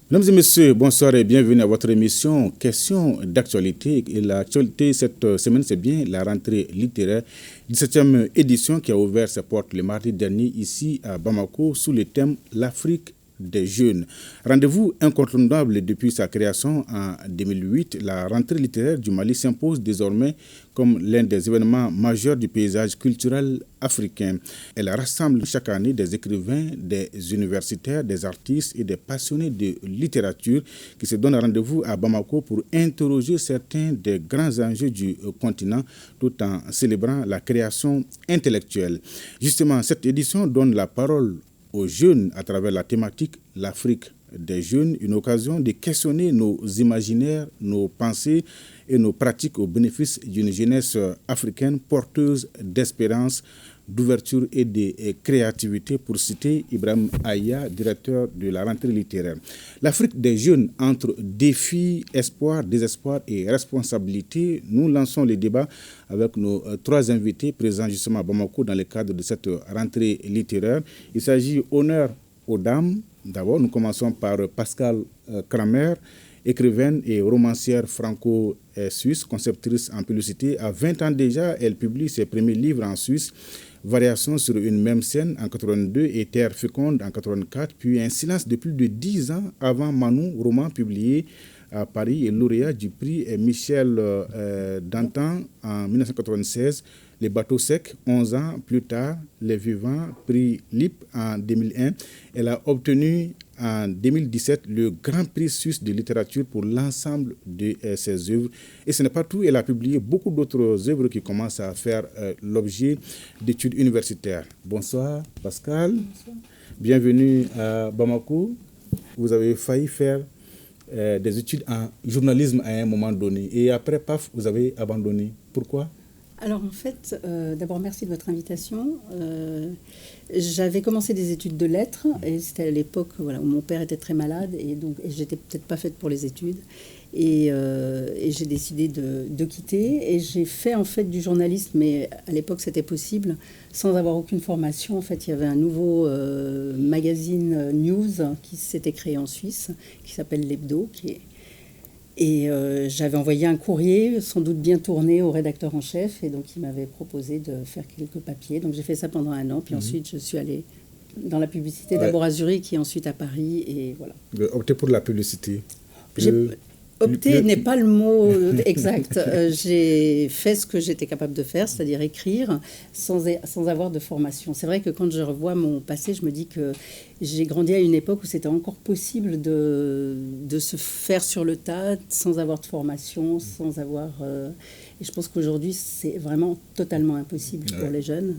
Mesdames et messieurs, bonsoir et bienvenue à votre émission Questions d'actualité. Et l'actualité cette semaine, c'est bien la rentrée littéraire, 17e édition qui a ouvert ses portes le mardi dernier ici à Bamako sous le thème L'Afrique des jeunes. Rendez-vous incontournable depuis sa création en 2008, la rentrée littéraire du Mali s'impose désormais comme l'un des événements majeurs du paysage culturel africain. Elle rassemble chaque année des écrivains, des universitaires, des artistes et des passionnés de littérature qui se donnent rendez-vous à Bamako pour interroger certains des grands enjeux du continent tout en célébrant la création intellectuelle. Justement, cette édition donne la parole aux jeunes à travers la thématique L'Afrique des jeunes, une occasion de questionner nos imaginaires, nos pensées et nos pratiques au bénéfice d'une jeunesse africaine porteuse d'espérance, d'ouverture et de créativité, pour citer Ibrahim Aya, directeur de la rentrée littéraire. L'Afrique des jeunes entre défis, espoir, désespoir et responsabilité. Nous lançons le débat avec nos trois invités présents justement à Bamako dans le cadre de cette rentrée littéraire. Il s'agit honneur aux dames. D'abord, nous commençons par Pascal Kramer, écrivaine et romancière franco-suisse, conceptrice en publicité. À 20 ans déjà, elle publie ses premiers livres en Suisse, Variations sur une même scène en 82 et Terre féconde en 84, puis Un silence de plus de 10 ans avant Manou, roman publié à Paris et lauréat du prix Michel Dantan en 1996. Les bateaux secs, 11 ans plus tard, Les vivants, prix LIP en 2001. Elle a obtenu en 2017 le Grand Prix suisse de littérature pour l'ensemble de ses œuvres. Et ce n'est pas tout, elle a publié beaucoup d'autres œuvres qui commencent à faire l'objet d'études universitaires. Bonsoir Pascal. Bonsoir. Bienvenue à Bamako. Vous avez failli faire des études en journalisme à un moment donné. Et après, paf, vous avez abandonné. Pourquoi ? Alors en fait, d'abord merci de votre invitation. J'avais commencé des études de lettres et c'était à l'époque où mon père était très malade et donc j'étais peut-être pas faite pour les études et j'ai décidé de quitter et j'ai fait en fait du journalisme, mais à l'époque c'était possible sans avoir aucune formation. En fait, il y avait un nouveau magazine news qui s'était créé en Suisse qui s'appelle l'Hebdo, et j'avais envoyé un courrier, sans doute bien tourné, au rédacteur en chef. Et donc, il m'avait proposé de faire quelques papiers. Donc, j'ai fait ça pendant un an. Puis ensuite, je suis allée dans la publicité, d'abord à Zurich et ensuite à Paris. Et voilà. Opter pour la publicité. Opter n'est pas le mot exact. J'ai fait ce que j'étais capable de faire, c'est-à-dire écrire sans avoir de formation. C'est vrai que quand je revois mon passé, je me dis que j'ai grandi à une époque où c'était encore possible de se faire sur le tas, sans avoir de formation, sans avoir... et je pense qu'aujourd'hui, c'est vraiment totalement impossible pour les jeunes.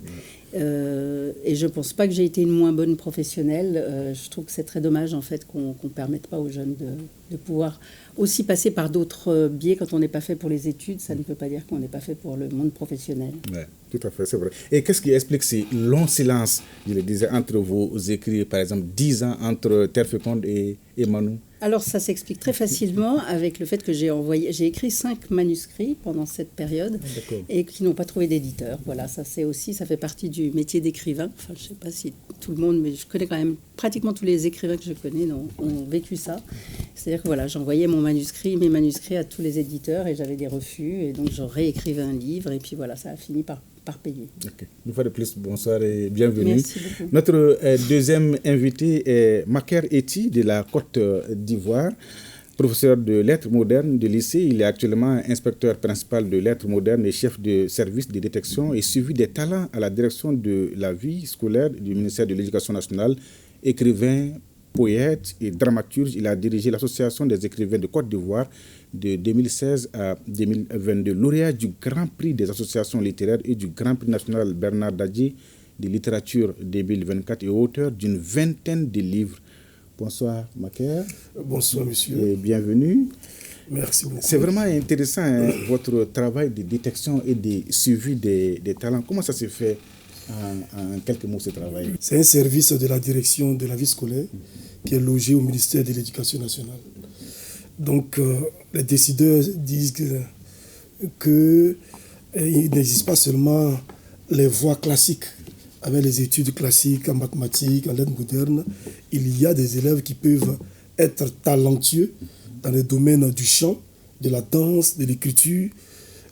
Et je ne pense pas que j'ai été une moins bonne professionnelle. Je trouve que c'est très dommage, en fait, qu'on ne permette pas aux jeunes de pouvoir aussi passer par d'autres biais. Quand on n'est pas fait pour les études, ça ne peut pas dire qu'on n'est pas fait pour le monde professionnel. Oui, tout à fait, c'est vrai. Et qu'est-ce qui explique ces longs silences, je le disais, entre vos écrits, par exemple, 10 ans entre Terre féconde et Manou? Alors ça s'explique très facilement avec le fait que j'ai écrit 5 manuscrits pendant cette période et qui n'ont pas trouvé d'éditeur. Voilà, ça fait partie du métier d'écrivain. Enfin, je ne sais pas si tout le monde, mais je connais quand même pratiquement tous les écrivains que je connais ont vécu ça. C'est-à-dire que voilà, j'envoyais mes manuscrits à tous les éditeurs et j'avais des refus et donc je réécrivais un livre et puis voilà, ça a fini par payer. Okay. Une fois de plus, bonsoir et bienvenue. Merci beaucoup. Notre deuxième invité est Maker Eti de la Côte d'Ivoire, professeur de lettres modernes de lycée. Il est actuellement inspecteur principal de lettres modernes et chef de service de détection et suivi des talents à la direction de la vie scolaire du ministère de l'Éducation nationale, écrivain, poète et dramaturge. Il a dirigé l'Association des écrivains de Côte d'Ivoire de 2016 à 2022, lauréat du Grand Prix des associations littéraires et du Grand Prix national Bernard Dadier de littérature 2024 et auteur d'une vingtaine de livres. Bonsoir Maker. Bonsoir monsieur. Et bienvenue. Merci beaucoup. C'est vraiment intéressant votre travail de détection et de suivi des talents. Comment ça se fait en quelques mots ce travail? C'est un service de la direction de la vie scolaire qui est logé au ministère de l'Éducation nationale. Donc, les décideurs disent qu'il n'existe pas seulement les voies classiques, avec les études classiques en mathématiques, en lettres modernes. Il y a des élèves qui peuvent être talentueux dans les domaines du chant, de la danse, de l'écriture,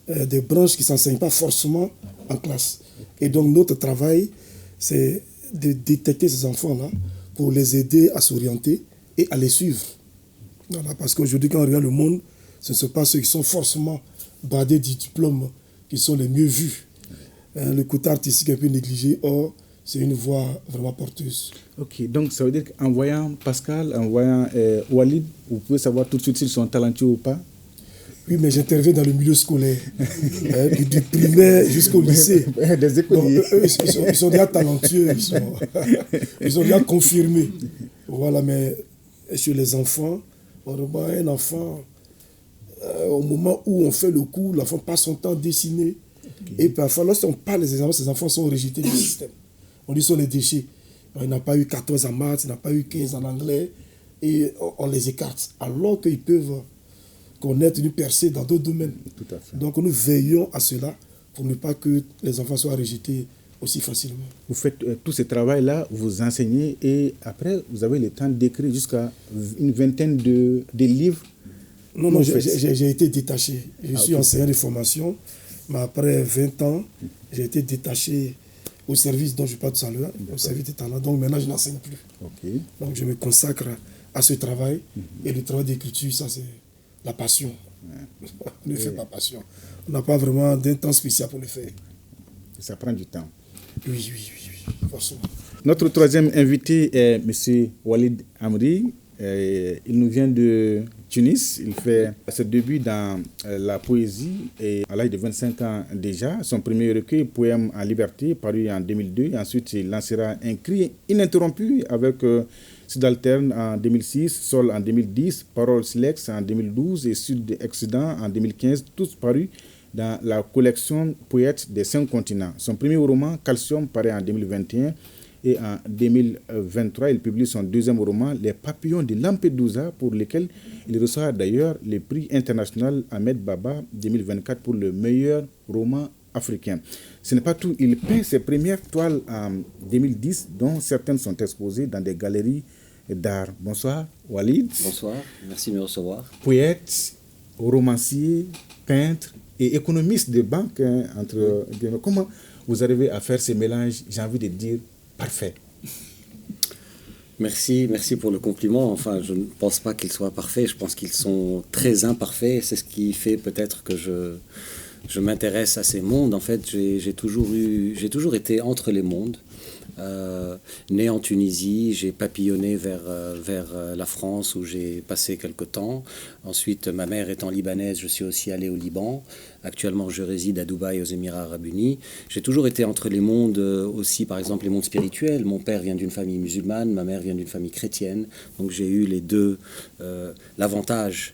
des branches qui ne s'enseignent pas forcément en classe. Et donc notre travail, c'est de détecter ces enfants-là pour les aider à s'orienter et à les suivre. Voilà, parce qu'aujourd'hui, quand on regarde le monde, ce ne sont pas ceux qui sont forcément bardés du diplôme qui sont les mieux vus. Le côté artistique est un peu négligé, or c'est une voie vraiment porteuse. Ok, donc ça veut dire qu'en voyant Pascal, en voyant Walid, vous pouvez savoir tout de suite s'ils sont talentueux ou pas? Oui, mais j'interviens dans le milieu scolaire, du primaire jusqu'au lycée. Des écoliers. Donc, eux, ils sont déjà talentueux, ils sont déjà confirmés. Voilà, mais chez les enfants, un enfant, au moment où on fait le cours, l'enfant passe son temps à dessiner. Okay. Et parfois, lorsqu'on parle des examens, ces enfants sont rejetés du système. On dit sont les déchets. Il n'a pas eu 14 en maths, il n'a pas eu 15 en anglais, et on les écarte. Alors qu'ils peuvent connaître une percée dans d'autres domaines. Tout à fait. Donc nous veillons à cela pour ne pas que les enfants soient rejetés aussi facilement. Vous faites tout ce travail-là, vous enseignez, et après, vous avez le temps d'écrire jusqu'à une vingtaine de livres. Non, j'ai été détaché. Je suis enseignant de formation, mais après 20 ans, j'ai été détaché au service dont je parle tout à l'heure, au service des talents. Donc maintenant, je n'enseigne plus. Okay. Donc je me consacre à ce travail. Et le travail d'écriture, ça c'est la passion. On ne fait pas passion. On n'a pas vraiment d'un temps spécial pour le faire. Ça prend du temps. Oui, forcément. Notre troisième invité est M. Walid Amri. Il nous vient de Tunis. Il fait ses débuts dans la poésie et à l'âge de 25 ans déjà. Son premier recueil, Poème en liberté, paru en 2002. Ensuite, il lancera un cri ininterrompu avec Sud-Alterne en 2006, Sol en 2010, Parole Silex en 2012 et Sud-Excédent en 2015, tous parus dans la collection Poètes des 5 continents. Son premier roman, Calcium, paraît en 2021. Et en 2023, il publie son deuxième roman, Les Papillons de Lampedusa, pour lequel il reçoit d'ailleurs le prix international Ahmed Baba 2024 pour le meilleur roman africain. Ce n'est pas tout, il peint ses premières toiles en 2010, dont certaines sont exposées dans des galeries d'art. Bonsoir, Walid. Bonsoir, merci de me recevoir. Poète, romancier, peintre et économiste de banque. Comment vous arrivez à faire ces mélanges, j'ai envie de dire, parfait? Merci pour le compliment. Enfin, je ne pense pas qu'ils soient parfaits. Je pense qu'ils sont très imparfaits. C'est ce qui fait peut-être que je m'intéresse à ces mondes. En fait, j'ai toujours été entre les mondes. Né en Tunisie, j'ai papillonné vers la France où j'ai passé quelque temps. Ensuite, ma mère étant libanaise, je suis aussi allé au Liban. Actuellement, je réside à Dubaï, aux Émirats arabes unis. J'ai toujours été entre les mondes aussi, par exemple, les mondes spirituels. Mon père vient d'une famille musulmane, ma mère vient d'une famille chrétienne. Donc j'ai eu les deux, l'avantage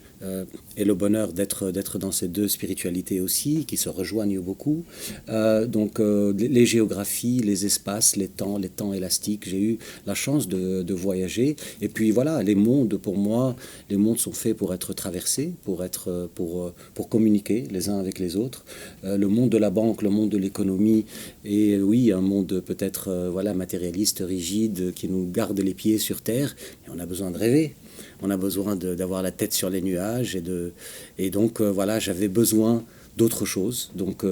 et le bonheur d'être dans ces deux spiritualités aussi, qui se rejoignent beaucoup. Les géographies, les espaces, les temps élastiques, j'ai eu la chance de voyager. Et puis voilà, les mondes, pour moi, les mondes sont faits pour être traversés, pour communiquer les uns avec les autres. Le monde de la banque, le monde de l'économie, et oui, un monde peut-être matérialiste, rigide, qui nous garde les pieds sur terre. Et on a besoin de rêver. On a besoin d'avoir la tête sur les nuages et donc j'avais besoin d'autre chose. Donc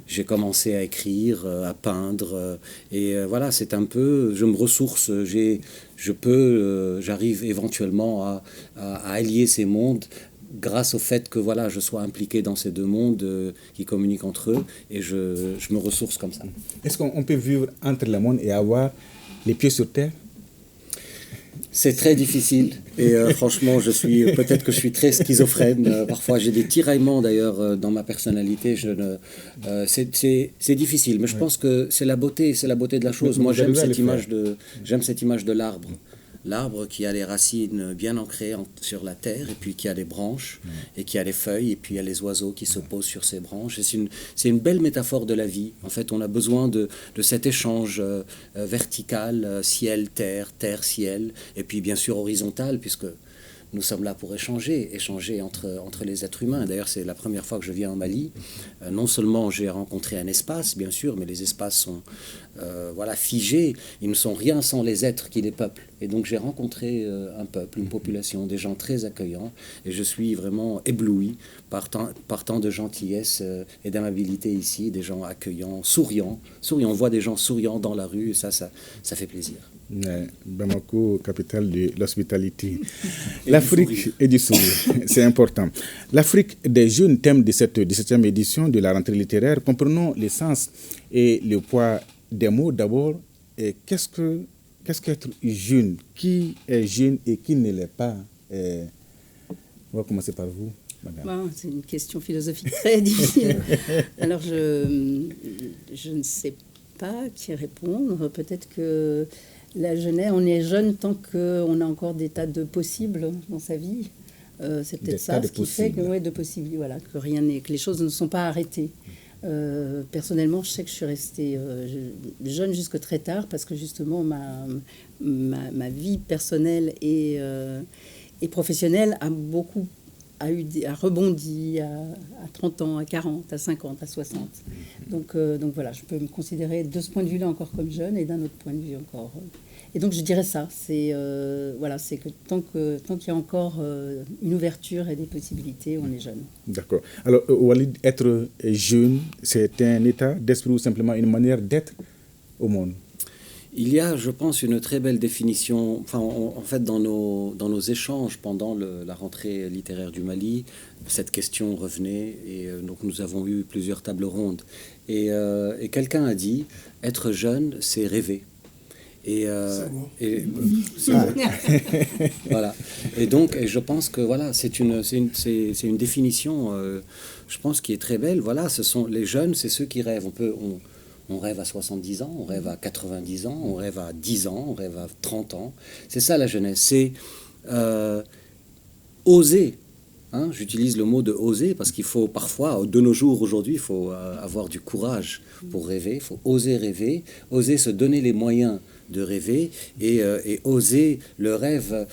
j'ai commencé à écrire, à peindre c'est un peu, je me ressource, j'arrive éventuellement à allier ces mondes grâce au fait que je sois impliqué dans ces deux mondes qui communiquent entre eux et je me ressource comme ça. Est-ce qu'on peut vivre entre les mondes et avoir les pieds sur terre? C'est très difficile et franchement, peut-être que je suis très schizophrène. Parfois, j'ai des tiraillements d'ailleurs dans ma personnalité. C'est difficile, mais je pense que c'est la beauté de la chose. Moi, j'aime cette image de l'arbre. L'arbre qui a les racines bien ancrées sur la terre et puis qui a des branches et qui a les feuilles et puis il y a les oiseaux qui se posent sur ces branches. C'est une belle métaphore de la vie. En fait, on a besoin de cet échange vertical, ciel-terre, terre-ciel et puis bien sûr horizontal puisque nous sommes là pour échanger entre les êtres humains. D'ailleurs, c'est la première fois que je viens au Mali. Non seulement j'ai rencontré un espace, bien sûr, mais les espaces sont voilà, figés. Ils ne sont rien sans les êtres qui les peuplent. Et donc j'ai rencontré un peuple, une population, des gens très accueillants, et je suis vraiment ébloui par tant de gentillesse et d'amabilité ici, des gens accueillants, souriants. On voit des gens souriants dans la rue, et ça fait plaisir. Bamako, capitale de l'hospitalité. L'Afrique et du sourire, c'est important. L'Afrique des jeunes, thème de cette 17e édition de la rentrée littéraire. Comprenons l'essence et le poids des mots. D'abord, qu'est-ce qu'être jeune? Qui est jeune et qui ne l'est pas? On va commencer par vous, madame. Bon, c'est une question philosophique très difficile. Alors, je ne sais pas qui répondre. Peut-être que la jeunesse, on est jeune tant qu'on a encore des tas de possibles dans sa vie. C'est peut-être ça ce qui fait que, de possibles, voilà, que rien n'est, que les choses ne sont pas arrêtées. Personnellement, je sais que je suis restée jeune jusque très tard parce que justement ma vie personnelle et professionnelle a rebondi à 30 ans, à 40, à 50, à 60. Donc voilà, je peux me considérer de ce point de vue-là encore comme jeune et d'un autre point de vue encore. Et donc je dirais ça, c'est que tant qu'il y a encore une ouverture et des possibilités, on est jeune. D'accord. Alors Walid, être jeune, c'est un état d'esprit ou simplement une manière d'être au monde? Il y a, je pense, une très belle définition. Enfin, en fait, dans nos échanges pendant la rentrée littéraire du Mali, cette question revenait et donc nous avons eu plusieurs tables rondes. Et quelqu'un a dit, être jeune, c'est rêver. Voilà. Et donc, je pense que voilà, c'est une définition, je pense, qui est très belle. Voilà, ce sont les jeunes, c'est ceux qui rêvent. On rêve à 70 ans, on rêve à 90 ans, on rêve à 10 ans, on rêve à 30 ans. C'est ça la jeunesse, c'est oser. Hein, j'utilise le mot de oser parce qu'il faut parfois, de nos jours aujourd'hui, il faut avoir du courage pour rêver, il faut oser rêver, oser se donner les moyens de rêver et oser le rêve.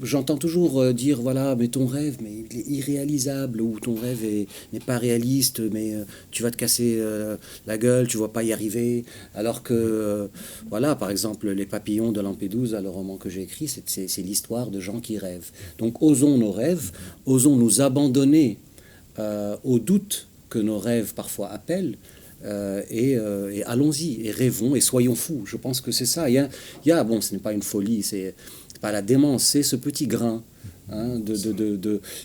J'entends toujours dire, voilà, mais ton rêve, mais il est irréalisable, ou ton rêve n'est pas réaliste, mais tu vas te casser la gueule, tu ne vas pas y arriver. Alors que, voilà, par exemple, Les Papillons de Lampedusa, le roman que j'ai écrit, c'est l'histoire de gens qui rêvent. Donc osons nos rêves, osons nous abandonner aux doutes que nos rêves parfois appellent, et allons-y, et rêvons, et soyons fous. Je pense que c'est ça. Il y a, bon, ce n'est pas une folie, c'est pas la démence, c'est ce petit grain, hein,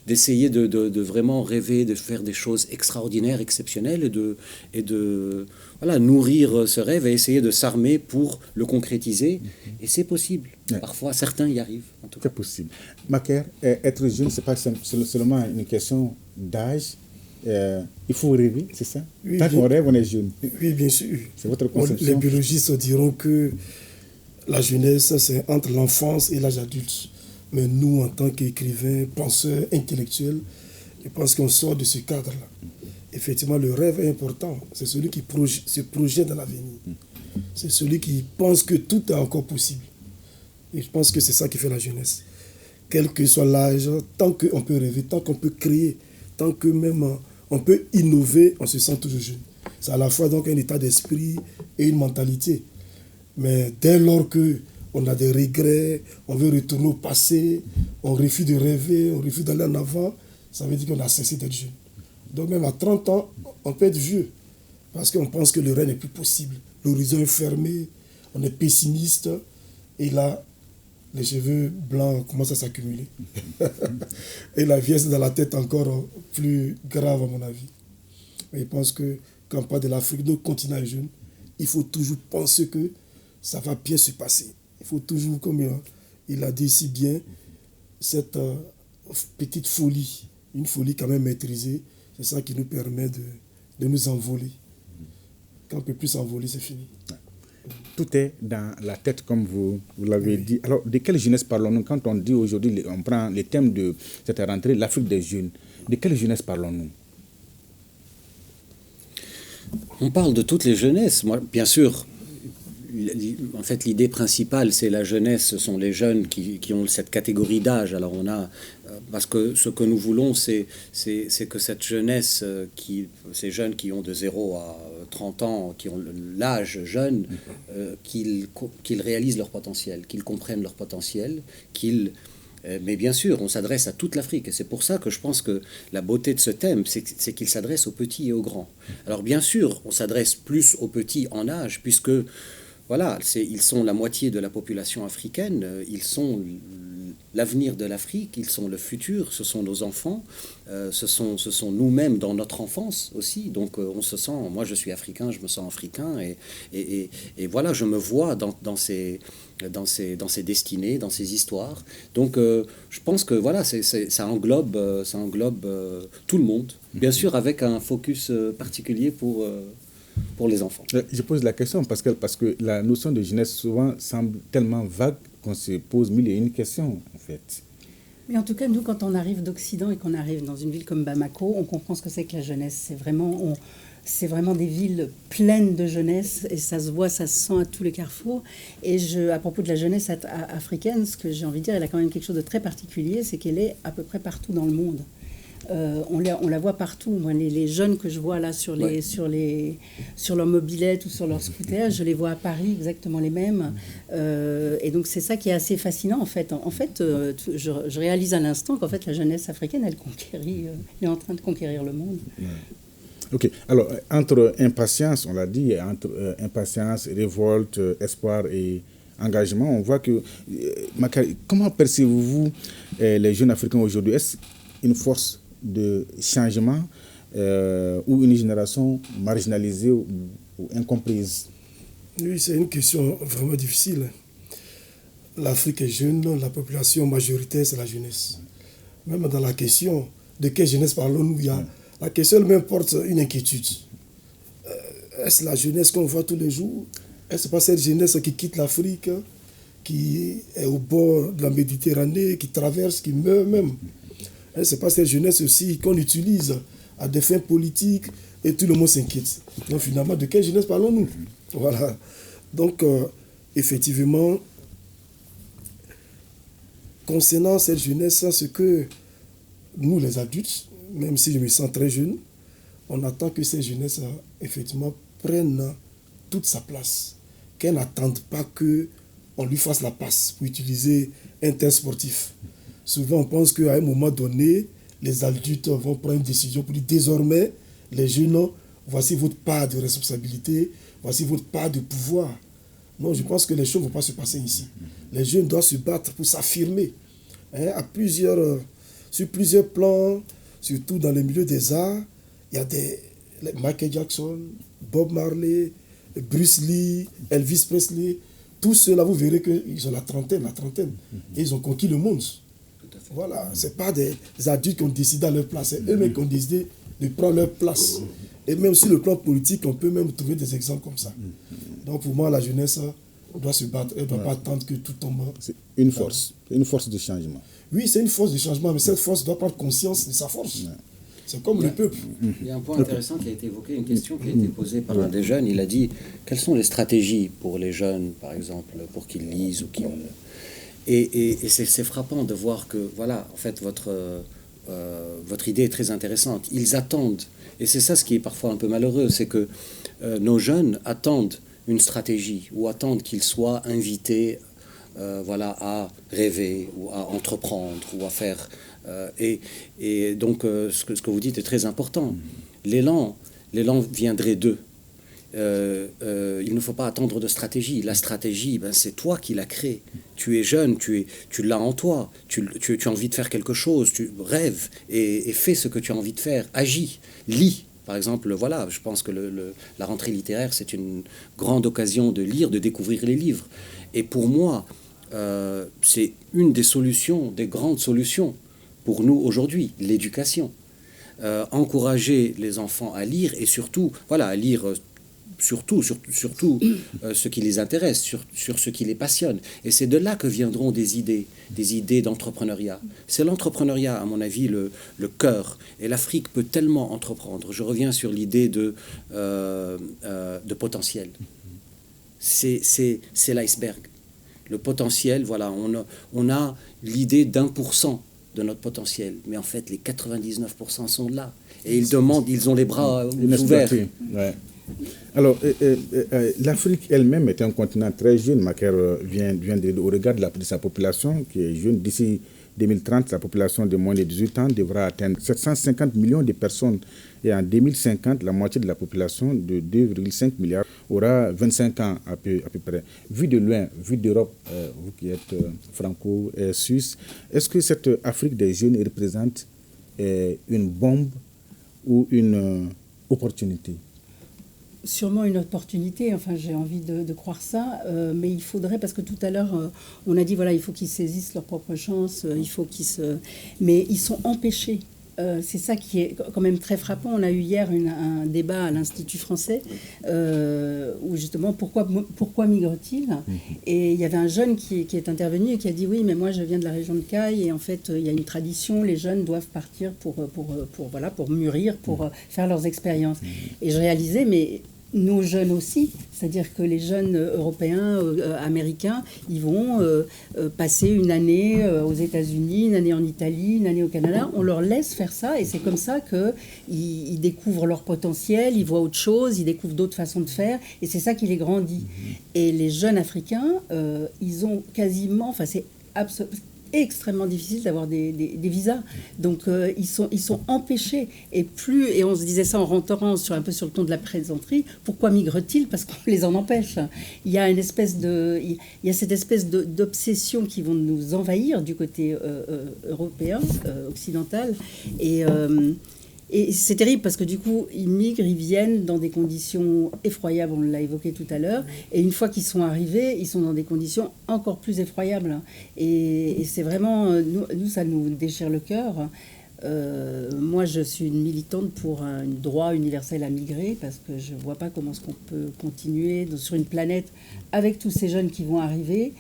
d'essayer de vraiment rêver, de faire des choses extraordinaires, exceptionnelles, et de voilà, nourrir ce rêve et essayer de s'armer pour le concrétiser. Et c'est possible. Ouais. Parfois, certains y arrivent. En tout cas. C'est possible. Macaire, être jeune, c'est pas seulement une question d'âge. Il faut rêver, c'est ça? Oui, tant qu'on rêve, on est jeune. Oui, bien sûr. C'est votre conception. Les biologistes diront que la jeunesse, c'est entre l'enfance et l'âge adulte. Mais nous, en tant qu'écrivains, penseurs, intellectuels, je pense qu'on sort de ce cadre-là. Effectivement, le rêve est important. C'est celui qui se projette dans l'avenir. C'est celui qui pense que tout est encore possible. Et je pense que c'est ça qui fait la jeunesse. Quel que soit l'âge, tant qu'on peut rêver, tant qu'on peut créer, tant que même on peut innover, on se sent toujours jeune. C'est à la fois donc un état d'esprit et une mentalité. Mais dès lors qu'on a des regrets, on veut retourner au passé, on refuse de rêver, on refuse d'aller en avant, ça veut dire qu'on a cessé d'être jeune. Donc même à 30 ans, on peut être vieux, parce qu'on pense que le rêve n'est plus possible. L'horizon est fermé, on est pessimiste, et là, les cheveux blancs commencent à s'accumuler. Et la vieillesse dans la tête encore plus grave, à mon avis. Mais je pense que quand on parle de l'Afrique, notre continent est jeune, il faut toujours penser que ça va bien se passer. Il faut toujours, comme il a dit si bien, cette petite folie, une folie quand même maîtrisée, c'est ça qui nous permet de nous envoler. Quand on ne peut plus s'envoler, c'est fini. Tout est dans la tête, comme vous l'avez dit. Alors, de quelle jeunesse parlons-nous? Quand on dit aujourd'hui, on prend les thèmes de cette rentrée, l'Afrique des jeunes, de quelle jeunesse parlons-nous? On parle de toutes les jeunesses. Moi, bien sûr, en fait, l'idée principale, c'est la jeunesse. Ce sont les jeunes qui ont cette catégorie d'âge. Alors, on a parce que ce que nous voulons, c'est que cette jeunesse, ces jeunes qui ont de 0 à 30 ans, qui ont l'âge jeune, qu'ils réalisent leur potentiel, qu'ils comprennent leur potentiel, mais bien sûr, on s'adresse à toute l'Afrique. Et c'est pour ça que je pense que la beauté de ce thème, c'est qu'il s'adresse aux petits et aux grands. Alors bien sûr, on s'adresse plus aux petits en âge, puisque voilà, ils sont la moitié de la population africaine, ils sont l'avenir de l'Afrique, ils sont le futur, ce sont nos enfants, ce sont nous-mêmes dans notre enfance aussi. Donc on se sent, moi je suis africain, je me sens africain, et voilà, je me vois dans ces destinées, dans ces histoires. Donc je pense que voilà, ça englobe tout le monde, bien sûr avec un focus particulier pour les enfants. Je pose la question parce que la notion de jeunesse souvent semble tellement vague qu'on se pose mille et une questions en fait. Mais en tout cas, nous, quand on arrive d'Occident et qu'on arrive dans une ville comme Bamako, on comprend ce que c'est que la jeunesse. C'est vraiment des villes pleines de jeunesse et ça se voit, ça se sent à tous les carrefours. Et à propos de la jeunesse africaine, ce que j'ai envie de dire, elle a quand même quelque chose de très particulier, c'est qu'elle est à peu près partout dans le monde. On la voit partout. Moi, les jeunes que je vois là sur leur mobilette ou sur leur scooter, je les vois à Paris exactement les mêmes. Et donc c'est ça qui est assez fascinant en fait. Je réalise à l'instant qu'en fait la jeunesse africaine, elle est en train de conquérir le monde. Ok. Alors entre impatience, on l'a dit, entre impatience, révolte, espoir et engagement, on voit que Makari, comment percevez-vous les jeunes Africains aujourd'hui? Est-ce une force de changement ou une génération marginalisée ou incomprise? Oui, c'est une question vraiment difficile. L'Afrique est jeune, la population majoritaire, c'est la jeunesse. Même dans la question de quelle jeunesse parlons-nous, la question elle-même porte une inquiétude. Est-ce la jeunesse qu'on voit tous les jours? Est-ce pas cette jeunesse qui quitte l'Afrique, qui est au bord de la Méditerranée, qui traverse, qui meurt même? C'est pas cette jeunesse aussi qu'on utilise à des fins politiques et tout le monde s'inquiète. Donc finalement, de quelle jeunesse parlons-nous? Voilà. Donc, effectivement, concernant cette jeunesse, ce que nous, les adultes, même si je me sens très jeune, on attend que cette jeunesse, effectivement, prenne toute sa place. Qu'elle n'attende pas qu'on lui fasse la passe pour utiliser un terme sportif. Souvent, on pense qu'à un moment donné, les adultes vont prendre une décision pour dire désormais, les jeunes, voici votre part de responsabilité, voici votre part de pouvoir. Non, je pense que les choses ne vont pas se passer ici. Les jeunes doivent se battre pour s'affirmer sur plusieurs plans, surtout dans le milieu des arts. Il y a Michael Jackson, Bob Marley, Bruce Lee, Elvis Presley. Tous ceux-là, vous verrez qu'ils ont la trentaine. Et ils ont conquis le monde. Voilà, ce n'est pas des adultes qui ont décidé à leur place, c'est eux-mêmes qui ont décidé de prendre leur place. Et même sur le plan politique, on peut même trouver des exemples comme ça. Donc pour moi, la jeunesse doit se battre, elle ne doit pas attendre que tout tombe. C'est une force de changement. Oui, c'est une force de changement, mais cette force doit prendre conscience de sa force. C'est comme le peuple. Il y a un point intéressant qui a été évoqué, une question qui a été posée par un des jeunes. Il a dit, quelles sont les stratégies pour les jeunes, par exemple, pour qu'ils lisent ou qu'ils... Et c'est frappant de voir que, voilà, en fait, votre idée est très intéressante. Ils attendent, et c'est ça ce qui est parfois un peu malheureux, c'est que nos jeunes attendent une stratégie ou attendent qu'ils soient invités à rêver ou à entreprendre ou à faire. Et donc, ce que vous dites est très important. L'élan viendrait d'eux. Il ne faut pas attendre de stratégie. La stratégie, c'est toi qui l'as créée. Tu es jeune, tu l'as en toi. Tu as envie de faire quelque chose, tu rêves et fais ce que tu as envie de faire. Agis, lis. Par exemple, voilà, je pense que la rentrée littéraire, c'est une grande occasion de lire, de découvrir les livres. Et pour moi, c'est une des solutions, des grandes solutions pour nous aujourd'hui, l'éducation. Encourager les enfants à lire et surtout, à lire surtout ce qui les intéresse, sur ce qui les passionne. Et c'est de là que viendront des idées d'entrepreneuriat. C'est l'entrepreneuriat, à mon avis, le cœur. Et l'Afrique peut tellement entreprendre. Je reviens sur l'idée de potentiel. C'est l'iceberg. Le potentiel, on a l'idée d'1%. de notre potentiel. Mais en fait, les 99% sont là. Et ils ont les bras ouverts. Ouais. Alors, l'Afrique elle-même est un continent très jeune. Macaire vient au regard de sa population qui est jeune. D'ici 2030, la population de moins de 18 ans devra atteindre 750 millions de personnes. Et en 2050, la moitié de la population de 2,5 milliards aura 25 ans à peu près. Vu de loin, vu d'Europe, vous qui êtes franco-suisse, est-ce que cette Afrique des jeunes représente une bombe ou une opportunité? Sûrement une opportunité, enfin j'ai envie de croire ça, mais il faudrait, parce que tout à l'heure on a dit voilà, il faut qu'ils saisissent leur propre chance, il faut mais ils sont empêchés. C'est ça qui est quand même très frappant. On a eu hier un débat à l'Institut français où justement pourquoi migrent-ils. Et il y avait un jeune qui est intervenu et qui a dit oui, mais moi je viens de la région de Caille et en fait il y a une tradition, les jeunes doivent partir pour mûrir, pour faire leurs expériences. Et je réalisais, mais nos jeunes aussi, c'est-à-dire que les jeunes européens, américains, ils vont passer une année aux États-Unis, une année en Italie, une année au Canada. On leur laisse faire ça et c'est comme ça qu'ils découvrent leur potentiel, ils voient autre chose, ils découvrent d'autres façons de faire et c'est ça qui les grandit. Et les jeunes Africains, ils ont quasiment, enfin c'est extrêmement difficile d'avoir des visas. Donc ils sont empêchés. Et on se disait ça en rentrant un peu sur le ton de la plaisanterie, pourquoi migrent-ils? Parce qu'on les en empêche. Il y a cette espèce d'obsession qui vont nous envahir du côté européen, occidental. Et c'est terrible parce que du coup, ils migrent, ils viennent dans des conditions effroyables, on l'a évoqué tout à l'heure, et une fois qu'ils sont arrivés, ils sont dans des conditions encore plus effroyables. Et c'est vraiment, nous, ça nous déchire le cœur. Moi, je suis une militante pour un droit universel à migrer parce que je ne vois pas comment est-ce qu'on peut continuer sur une planète avec tous ces jeunes qui vont arriver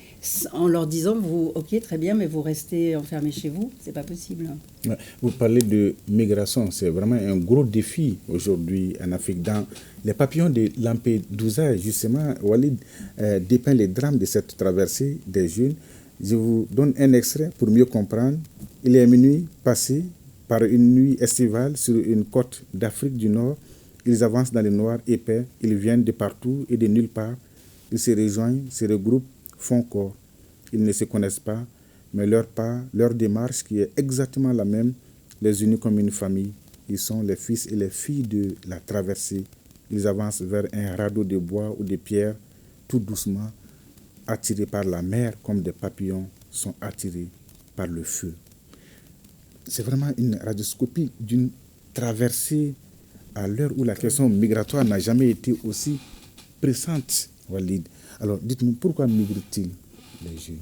en leur disant ok, très bien, mais vous restez enfermés chez vous, c'est pas possible. Ouais. Vous parlez de migration, c'est vraiment un gros défi aujourd'hui en Afrique. Dans Les Papillons de Lampedusa, justement, Walid dépeint les drames de cette traversée des jeunes. Je vous donne un extrait pour mieux comprendre. Il est minuit passé par une nuit estivale sur une côte d'Afrique du Nord. Ils avancent dans le noir épais. Ils viennent de partout et de nulle part. Ils se rejoignent, se regroupent, font corps. Ils ne se connaissent pas, mais leur pas, leur démarche qui est exactement la même, les unit comme une famille. Ils sont les fils et les filles de la traversée. Ils avancent vers un radeau de bois ou de pierre, tout doucement, attirés par la mer comme des papillons sont attirés par le feu. C'est vraiment une radioscopie d'une traversée à l'heure où la question migratoire n'a jamais été aussi pressante, Walid. Alors, dites-nous, pourquoi migrent-ils, les jeunes?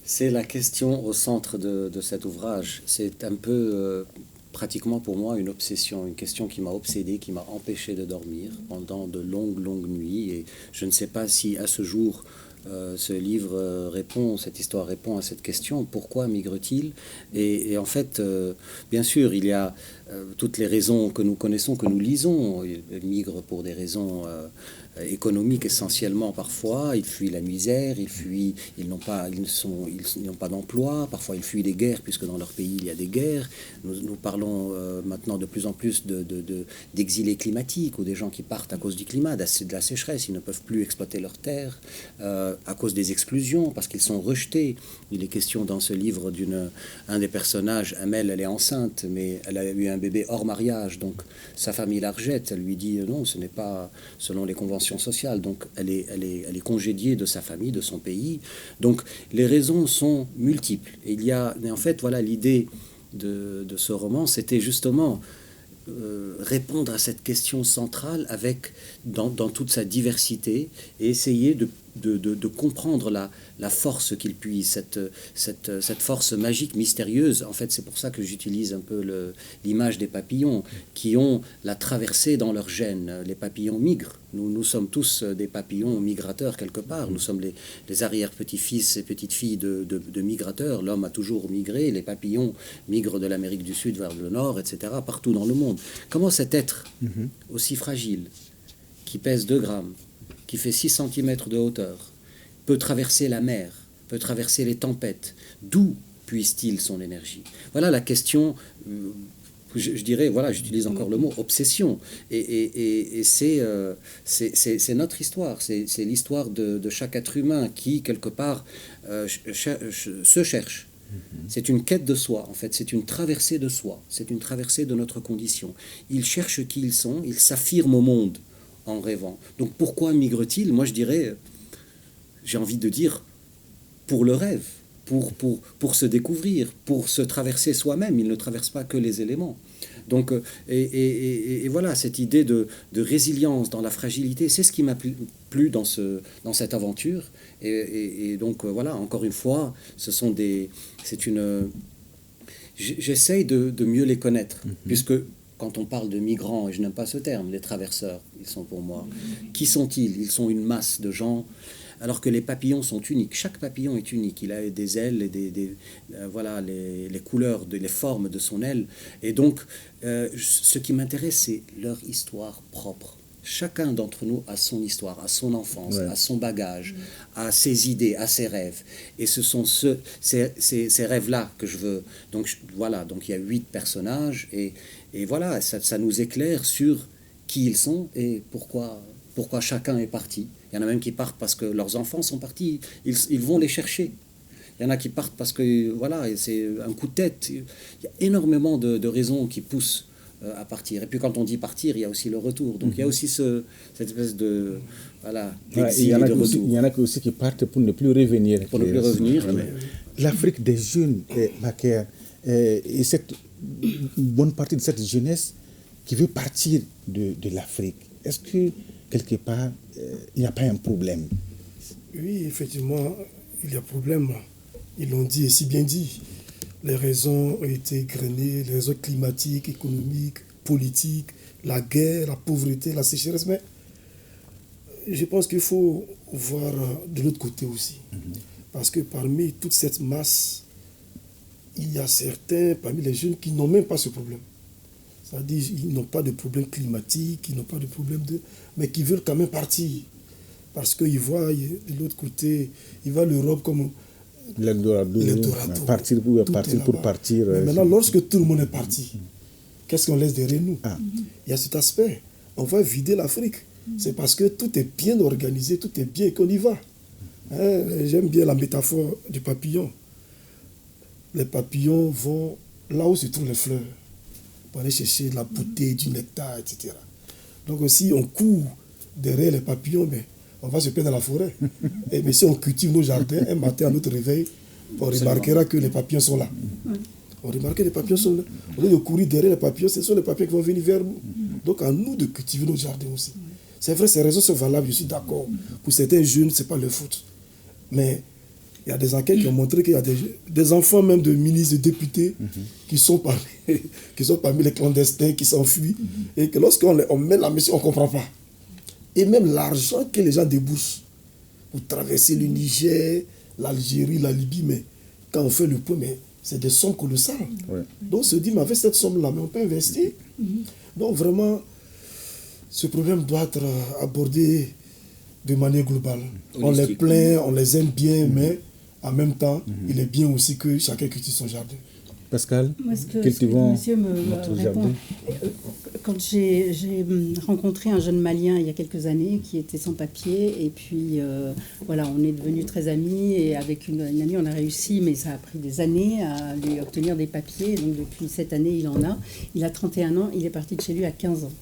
C'est la question au centre de cet ouvrage. C'est un peu, pratiquement pour moi, une obsession, une question qui m'a obsédé, qui m'a empêché de dormir pendant de longues nuits. Et je ne sais pas si, à ce jour, ce livre cette histoire répond à cette question, pourquoi migrent-ils? Et en fait, bien sûr, il y a toutes les raisons que nous connaissons, que nous lisons. Ils migrent pour des raisons économiques essentiellement parfois. Ils fuient la misère, ils n'ont pas d'emploi. Parfois, ils fuient des guerres puisque dans leur pays il y a des guerres. Nous parlons maintenant de plus en plus d'exilés climatiques ou des gens qui partent à cause du climat, de la sécheresse. Ils ne peuvent plus exploiter leurs terres à cause des exclusions parce qu'ils sont rejetés. Il est question dans ce livre un des personnages, Amel, elle est enceinte, mais elle a eu un bébé hors mariage, donc sa famille la rejette. Elle lui dit non, ce n'est pas selon les conventions sociales, donc elle est congédiée de sa famille, de son pays. Donc les raisons sont multiples. Et en fait, voilà, l'idée de ce roman, c'était justement répondre à cette question centrale dans toute sa diversité et essayer de comprendre la force qu'il puise, cette force magique, mystérieuse. En fait, c'est pour ça que j'utilise un peu l'image des papillons qui ont la traversée dans leur gène. Les papillons migrent. Nous sommes tous des papillons migrateurs quelque part. Nous sommes les arrière-petits-fils et petites-filles de migrateurs. L'homme a toujours migré. Les papillons migrent de l'Amérique du Sud vers le Nord, etc., partout dans le monde. Comment cet être aussi fragile, qui pèse 2 grammes, qui fait 6 cm de hauteur, peut traverser la mer, peut traverser les tempêtes, d'où puise-t-il son énergie? Voilà la question, je dirais, voilà, j'utilise encore le mot obsession. Et c'est notre histoire, c'est l'histoire de chaque être humain qui, quelque part, se cherche. C'est une quête de soi, en fait, c'est une traversée de soi, c'est une traversée de notre condition. Ils cherchent qui ils sont, ils s'affirment au monde en rêvant. Donc pourquoi migrent-ils? Moi je dirais, j'ai envie de dire, pour le rêve, pour se découvrir, pour se traverser soi-même. Ils ne traversent pas que les éléments. Donc, et voilà, cette idée de résilience dans la fragilité, c'est ce qui m'a plu dans cette aventure. Et donc, voilà, encore une fois, j'essaye de mieux les connaître, puisque quand on parle de migrants, et je n'aime pas ce terme, les traverseurs, ils sont pour moi. Qui sont-ils? Ils sont une masse de gens, alors que les papillons sont uniques. Chaque papillon est unique. Il a des ailes et voilà, les couleurs, les formes de son aile. Et donc, ce qui m'intéresse, c'est leur histoire propre. Chacun d'entre nous a son histoire, a son enfance, a son bagage, a ses idées, a ses rêves. Et ce sont ces rêves-là que je veux. Donc, voilà, donc il y a 8 personnages. Et voilà, ça nous éclaire sur qui ils sont et pourquoi chacun est parti. Il y en a même qui partent parce que leurs enfants sont partis. Ils vont les chercher. Il y en a qui partent parce que, voilà, c'est un coup de tête. Il y a énormément de raisons qui poussent à partir. Et puis quand on dit partir, il y a aussi le retour. Donc il y a aussi cette espèce de... Voilà, il y en a aussi qui partent pour ne plus revenir. Pour ne plus revenir. L'Afrique des jeunes, Macaire, et cette bonne partie de cette jeunesse qui veut partir de l'Afrique. Est-ce que, quelque part, il n'y a pas un problème? Oui, effectivement, il y a un problème. Ils l'ont dit et si bien dit. Les raisons ont été égrenées, les raisons climatiques, économiques, politiques, la guerre, la pauvreté, la sécheresse. Mais je pense qu'il faut voir de l'autre côté aussi. Parce que parmi toute cette masse, il y a certains, parmi les jeunes, qui n'ont même pas ce problème. C'est-à-dire ils n'ont pas de problème climatique, ils n'ont pas de problème mais qui veulent quand même partir. Parce qu'ils voient de l'autre côté, ils voient l'Europe comme l'Eldorado, partir pour partir. Mais maintenant, lorsque tout le monde est parti, qu'est-ce qu'on laisse derrière nous? Il y a cet aspect. On va vider l'Afrique. C'est parce que tout est bien organisé, tout est bien qu'on y va. J'aime bien la métaphore du papillon. Les papillons vont là où se trouvent les fleurs pour aller chercher de la beauté, du nectar, etc. Donc si on court derrière les papillons, mais on va se perdre dans la forêt. Mais si on cultive nos jardins, un matin à notre réveil, on remarquera que les papillons sont là. On remarque que les papillons sont là. Au lieu de courir derrière les papillons, ce sont les papillons qui vont venir vers nous. Donc à nous de cultiver nos jardins aussi. C'est vrai, ces raisons sont valables, je suis d'accord. Pour certains jeunes, ce n'est pas leur faute. Mais il y a des enquêtes qui ont montré qu'il y a des enfants même de ministres, de députés qui sont parmi les clandestins, qui s'enfuient. Et que lorsqu'on met la mission, on ne comprend pas. Et même l'argent que les gens déboursent pour traverser le Niger, l'Algérie, la Libye, mais quand on fait le point, mais c'est des sommes colossales. Donc on se dit, mais avec cette somme-là, mais on peut investir. Donc vraiment, ce problème doit être abordé de manière globale. On les plaint, on les aime bien, mais en même temps, il est bien aussi que chacun cultive son jardin. Pascal, cultivons notre jardin. Quand j'ai rencontré un jeune Malien il y a quelques années qui était sans papier, et puis voilà, on est devenus très amis, et avec une amie, on a réussi, mais ça a pris des années à lui obtenir des papiers. Donc depuis cette année, il en a. Il a 31 ans, il est parti de chez lui à 15 ans.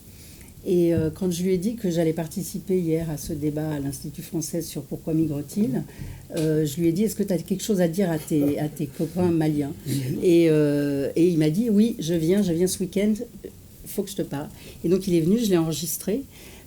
Et quand je lui ai dit que j'allais participer hier à ce débat à l'Institut français sur pourquoi migrent-ils, je lui ai dit, est-ce que tu as quelque chose à dire à tes copains maliens? Et il m'a dit, oui, je viens ce week-end, il faut que je te parle. Et donc il est venu, je l'ai enregistré.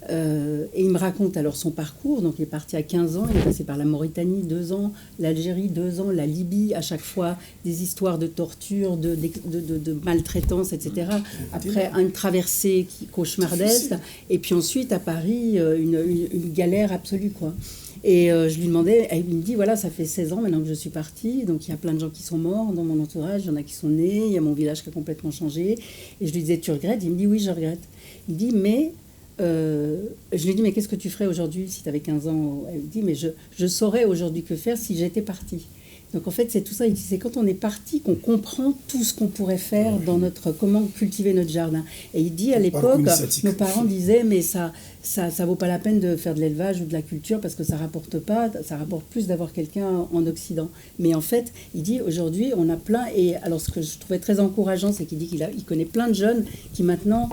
Et il me raconte alors son parcours. Donc il est parti à 15 ans, il est passé par la Mauritanie 2 ans, l'Algérie 2 ans, la Libye, à chaque fois des histoires de torture, de maltraitance, etc. Après une traversée cauchemardesque, et puis ensuite à Paris une galère absolue, quoi. Et je lui demandais, il me dit, voilà, ça fait 16 ans maintenant que je suis partie, donc il y a plein de gens qui sont morts dans mon entourage, il y en a qui sont nés, il y a mon village qui a complètement changé. Et je lui disais, tu regrettes? Il me dit, oui, je regrette. Il dit, mais... je lui ai dit, mais qu'est-ce que tu ferais aujourd'hui si tu avais 15 ans? Elle dit, mais je saurais aujourd'hui que faire si j'étais partie. Donc en fait, c'est tout ça. C'est quand on est parti qu'on comprend tout ce qu'on pourrait faire dans comment cultiver notre jardin. Et il dit à l'époque, nos parents disaient, mais ça vaut pas la peine de faire de l'élevage ou de la culture parce que ça rapporte plus d'avoir quelqu'un en Occident. Mais en fait, il dit aujourd'hui, on a plein. Et alors, ce que je trouvais très encourageant, c'est qu'il dit qu'il connaît plein de jeunes qui maintenant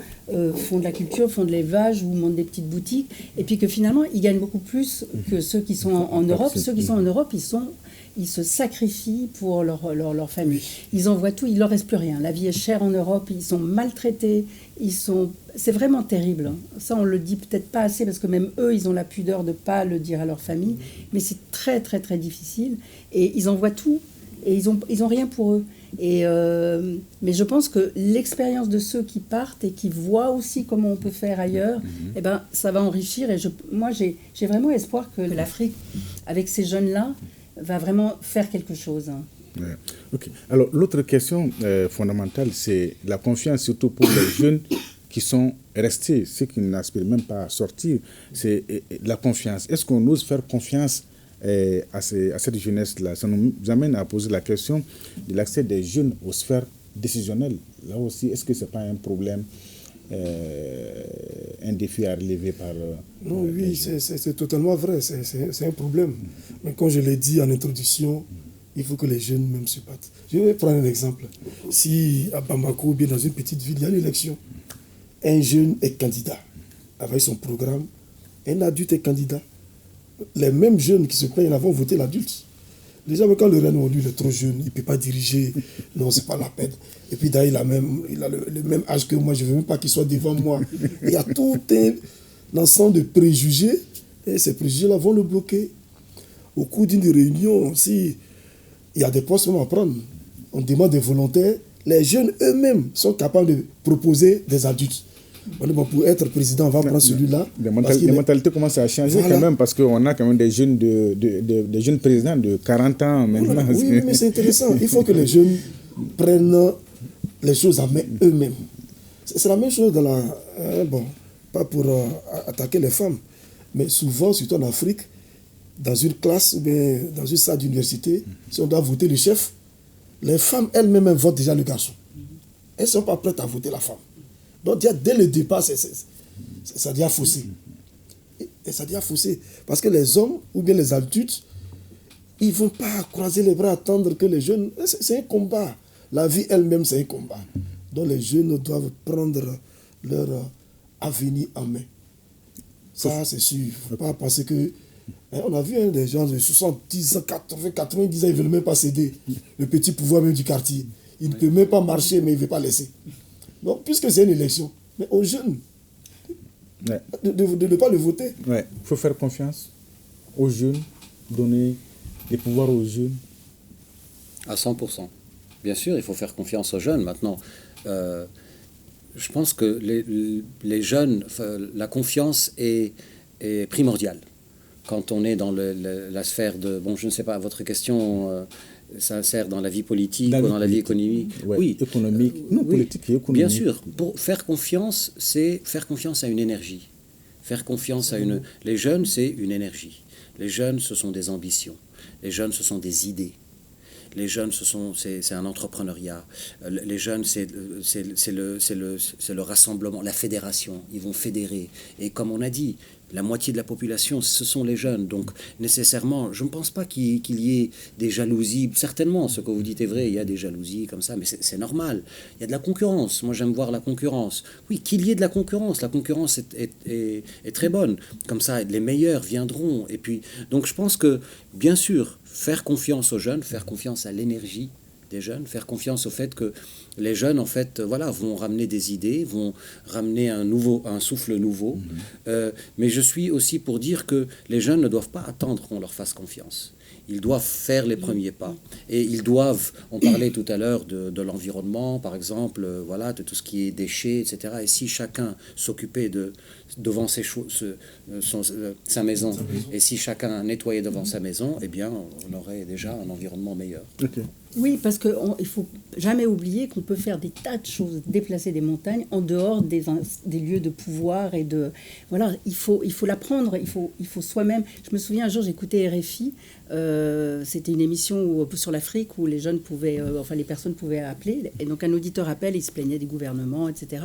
font de la culture, font de l'élevage ou montent des petites boutiques. Et puis que finalement, ils gagnent beaucoup plus que ceux qui sont en Europe. Ceux qui sont en Europe, ils se sacrifient pour leur famille. Ils envoient tout, il ne leur reste plus rien. La vie est chère en Europe, ils sont maltraités, c'est vraiment terrible. Ça, on le dit peut-être pas assez parce que même eux, ils ont la pudeur de ne pas le dire à leur famille. Mais c'est très, très, très difficile. Et ils envoient tout et ils ont rien pour eux. Mais je pense que l'expérience de ceux qui partent et qui voient aussi comment on peut faire ailleurs, eh ben, ça va enrichir. Et moi, j'ai vraiment espoir que l'Afrique, avec ces jeunes-là, va vraiment faire quelque chose. Ouais. Okay. Alors, l'autre question fondamentale, c'est la confiance, surtout pour les jeunes qui sont restés, ceux qui n'aspirent même pas à sortir, c'est la confiance. Est-ce qu'on ose faire confiance à cette jeunesse-là? Ça nous amène à poser la question de l'accès des jeunes aux sphères décisionnelles. Là aussi, est-ce que ce n'est pas un problème, un défi à relever par... Non, oui, c'est totalement vrai, c'est un problème. Mais comme je l'ai dit en introduction, il faut que les jeunes même se battent. Je vais prendre un exemple. Si à Bamako ou bien dans une petite ville, il y a une élection, un jeune est candidat avec son programme, un adulte est candidat. Les mêmes jeunes qui se plaignent vont voter l'adulte. Déjà, quand le reine, lui, il est trop jeune, il ne peut pas diriger, non, c'est pas la peine. Et puis, d'ailleurs, il a le même âge que moi, je ne veux même pas qu'il soit devant moi. Il y a tout un ensemble de préjugés, et ces préjugés-là vont le bloquer. Au cours d'une réunion, si il y a des postes à prendre, on demande des volontaires, les jeunes eux-mêmes sont capables de proposer des adultes. Pour être président, on va prendre celui-là. Les mentalités commencent à changer quand même, parce qu'on a quand même des jeunes, des jeunes présidents de 40 ans maintenant. Oui, mais c'est intéressant. Il faut que les jeunes prennent les choses en main eux-mêmes. C'est la même chose pas pour attaquer les femmes, mais souvent, surtout en Afrique, dans une classe ou bien dans une salle d'université, si on doit voter le chef, les femmes elles-mêmes votent déjà le garçon. Elles ne sont pas prêtes à voter la femme. Donc, dès le départ, ça devient faussé. Et ça devient faussé. Parce que les hommes, ou bien les adultes, ils ne vont pas croiser les bras, attendre que les jeunes... C'est un combat. La vie elle-même, c'est un combat. Donc, les jeunes doivent prendre leur avenir en main. Ça, c'est sûr. Il ne faut pas penser que... on a vu des gens de 70 ans, 80, 90 ans, ils ne veulent même pas céder le petit pouvoir même du quartier. Il ne peut même pas marcher, mais il ne veut pas laisser. Donc, puisque c'est une élection, mais aux jeunes, de ne pas le voter. Il faut faire confiance aux jeunes, donner des pouvoirs aux jeunes. À 100%. Bien sûr, il faut faire confiance aux jeunes. Maintenant, je pense que les jeunes, la confiance est primordiale. Quand on est dans la sphère de... Bon, je ne sais pas, votre question... ça sert dans la vie politique ou dans la vie économique. Oui, économique. Non, politique et économique. Bien sûr. Pour faire confiance, c'est faire confiance à une énergie. Faire confiance à une... Les jeunes, c'est une énergie. Les jeunes, ce sont des ambitions. Les jeunes, ce sont des idées. Les jeunes, c'est un entrepreneuriat. Les jeunes, c'est le rassemblement, la fédération. Ils vont fédérer. Et comme on a dit, la moitié de la population, ce sont les jeunes. Donc, nécessairement, je ne pense pas qu'il y ait des jalousies. Certainement, ce que vous dites est vrai, il y a des jalousies comme ça, mais c'est normal. Il y a de la concurrence. Moi, j'aime voir la concurrence. Oui, qu'il y ait de la concurrence. La concurrence est très bonne. Comme ça, les meilleurs viendront. Et puis, donc, je pense que, bien sûr, faire confiance aux jeunes, faire confiance à l'énergie des jeunes, faire confiance au fait que les jeunes, en fait, vont ramener des idées, vont ramener un souffle nouveau. Mais je suis aussi pour dire que les jeunes ne doivent pas attendre qu'on leur fasse confiance. Ils doivent faire les premiers pas. Et ils doivent, on parlait tout à l'heure de l'environnement, par exemple, de tout ce qui est déchets, etc. Et si chacun s'occupait devant sa maison, et si chacun nettoyait devant sa maison, eh bien, on aurait déjà un environnement meilleur. Okay. Oui, parce qu'il ne faut jamais oublier qu'on peut faire des tas de choses, déplacer des montagnes en dehors des lieux de pouvoir et de... Voilà, il faut l'apprendre, il faut soi-même... Je me souviens un jour, j'écoutais RFI, C'était une émission sur l'Afrique où les jeunes pouvaient, les personnes pouvaient appeler. Et donc un auditeur appelle, il se plaignait du gouvernement, etc.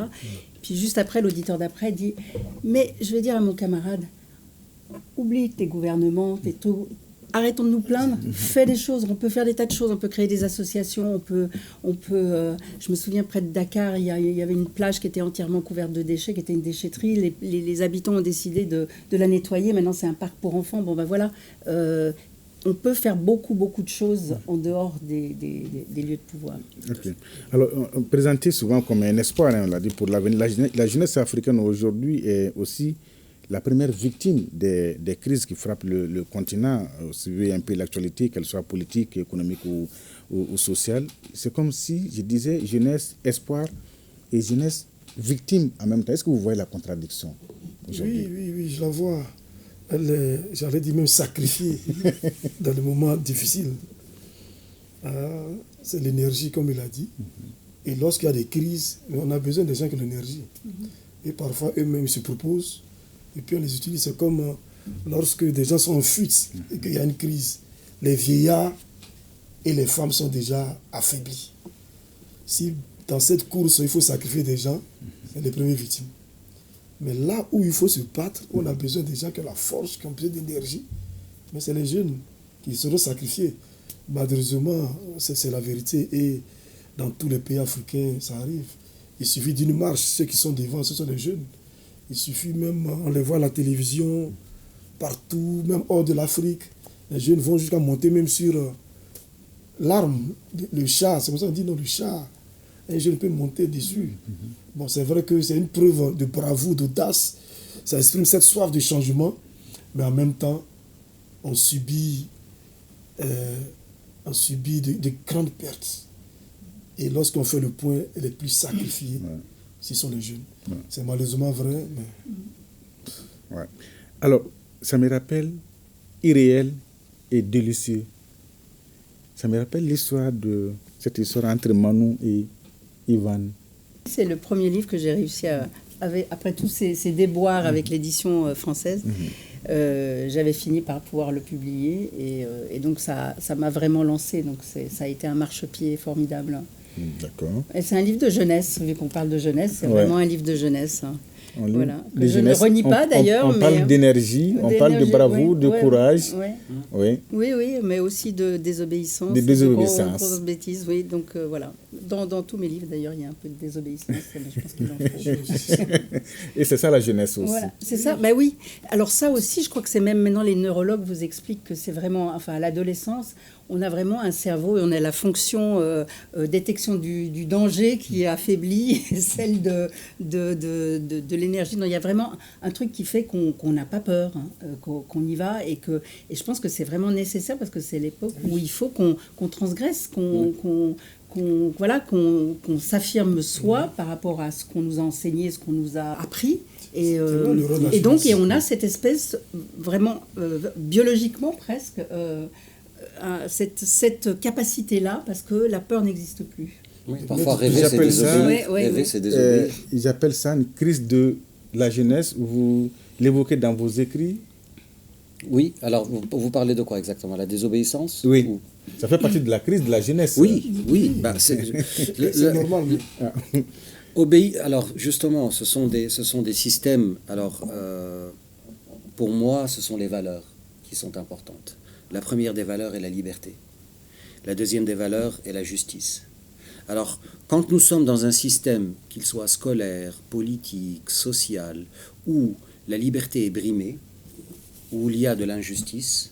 Puis juste après, l'auditeur d'après dit « Mais je vais dire à mon camarade, oublie tes gouvernements, arrêtons de nous plaindre, fais des choses, on peut faire des tas de choses, on peut créer des associations, je me souviens près de Dakar, il y avait une plage qui était entièrement couverte de déchets, qui était une déchetterie, les habitants ont décidé de la nettoyer, maintenant c'est un parc pour enfants, on peut faire beaucoup de choses en dehors des lieux de pouvoir. Okay. Alors, présenté souvent comme un espoir, on l'a dit, pour l'avenir, la jeunesse africaine aujourd'hui est aussi la première victime des crises qui frappent le continent. Si vous voyez un peu l'actualité, qu'elle soit politique, économique ou sociale, c'est comme si je disais jeunesse, espoir et jeunesse victime en même temps. Est-ce que vous voyez la contradiction aujourd'hui? Oui, je la vois. Elle est, j'allais dire même sacrifiée dans les moments difficiles. C'est l'énergie, comme il a dit. Et lorsqu'il y a des crises, on a besoin des gens qui ont l'énergie. Et parfois, eux-mêmes se proposent. Et puis on les utilise. C'est comme lorsque des gens sont en fuite et qu'il y a une crise. Les vieillards et les femmes sont déjà affaiblis. Si dans cette course, il faut sacrifier des gens, c'est les premières victimes. Mais là où il faut se battre, on a besoin des gens qui ont la force, qui ont besoin d'énergie. Mais c'est les jeunes qui seront sacrifiés. Malheureusement, c'est la vérité. Et dans tous les pays africains, ça arrive. Il suffit d'une marche. Ceux qui sont devant, ce sont les jeunes. Il suffit même, on les voit à la télévision, partout, même hors de l'Afrique. Les jeunes vont jusqu'à monter même sur l'arme, le char. C'est pour ça qu'on dit non, le char. Un jeune peut monter dessus. Bon, c'est vrai que c'est une preuve de bravoure, d'audace. Ça exprime cette soif de changement. Mais en même temps, on subit de grandes pertes. Et lorsqu'on fait le point, les plus sacrifiés, ce sont les jeunes. C'est malheureusement vrai. Mais... Ouais. Alors, ça me rappelle irréel et délicieux. Ça me rappelle cette histoire entre Manu et Ivan. C'est le premier livre que j'ai réussi après tous ces déboires avec l'édition française. J'avais fini par pouvoir le publier et donc ça m'a vraiment lancé. Donc ça a été un marchepied formidable. D'accord. Et c'est un livre de jeunesse, vu qu'on parle de jeunesse, c'est vraiment un livre de jeunesse. Voilà. Que je ne renie pas d'ailleurs. On parle d'énergie, on parle de bravoure, de courage. Oui, mais aussi de désobéissance. De désobéissance. Grosses bêtises, oui. Donc voilà. Dans tous mes livres d'ailleurs, il y a un peu de désobéissance. Mais je pense qu'il en faut. Et c'est ça la jeunesse aussi. Voilà, c'est ça. Ben oui. Alors ça aussi, je crois que c'est même maintenant les neurologues vous expliquent que c'est vraiment, à l'adolescence, on a vraiment un cerveau et on a la fonction détection du danger qui est affaiblie, celle de l'énergie. Non, il y a vraiment un truc qui fait qu'on n'a pas peur, qu'on y va et je pense que c'est vraiment nécessaire parce que c'est l'époque où il faut qu'on transgresse, qu'on s'affirme soi par rapport à ce qu'on nous a enseigné, ce qu'on nous a appris. Et donc on a cette espèce, vraiment biologiquement presque, cette capacité-là, parce que la peur n'existe plus. Oui, parfois rêver, c'est désobéir. Rêver, c'est désobéir. Ils appellent ça une crise de la jeunesse. Vous l'évoquez dans vos écrits. Oui, alors vous parlez de quoi exactement? La désobéissance? Oui, ça fait partie de la crise de la jeunesse. Oui. C'est normal. Alors justement, ce sont des systèmes. Alors pour moi, ce sont les valeurs qui sont importantes. La première des valeurs est la liberté. La deuxième des valeurs est la justice. Alors, quand nous sommes dans un système, qu'il soit scolaire, politique, social, où la liberté est brimée, où il y a de l'injustice,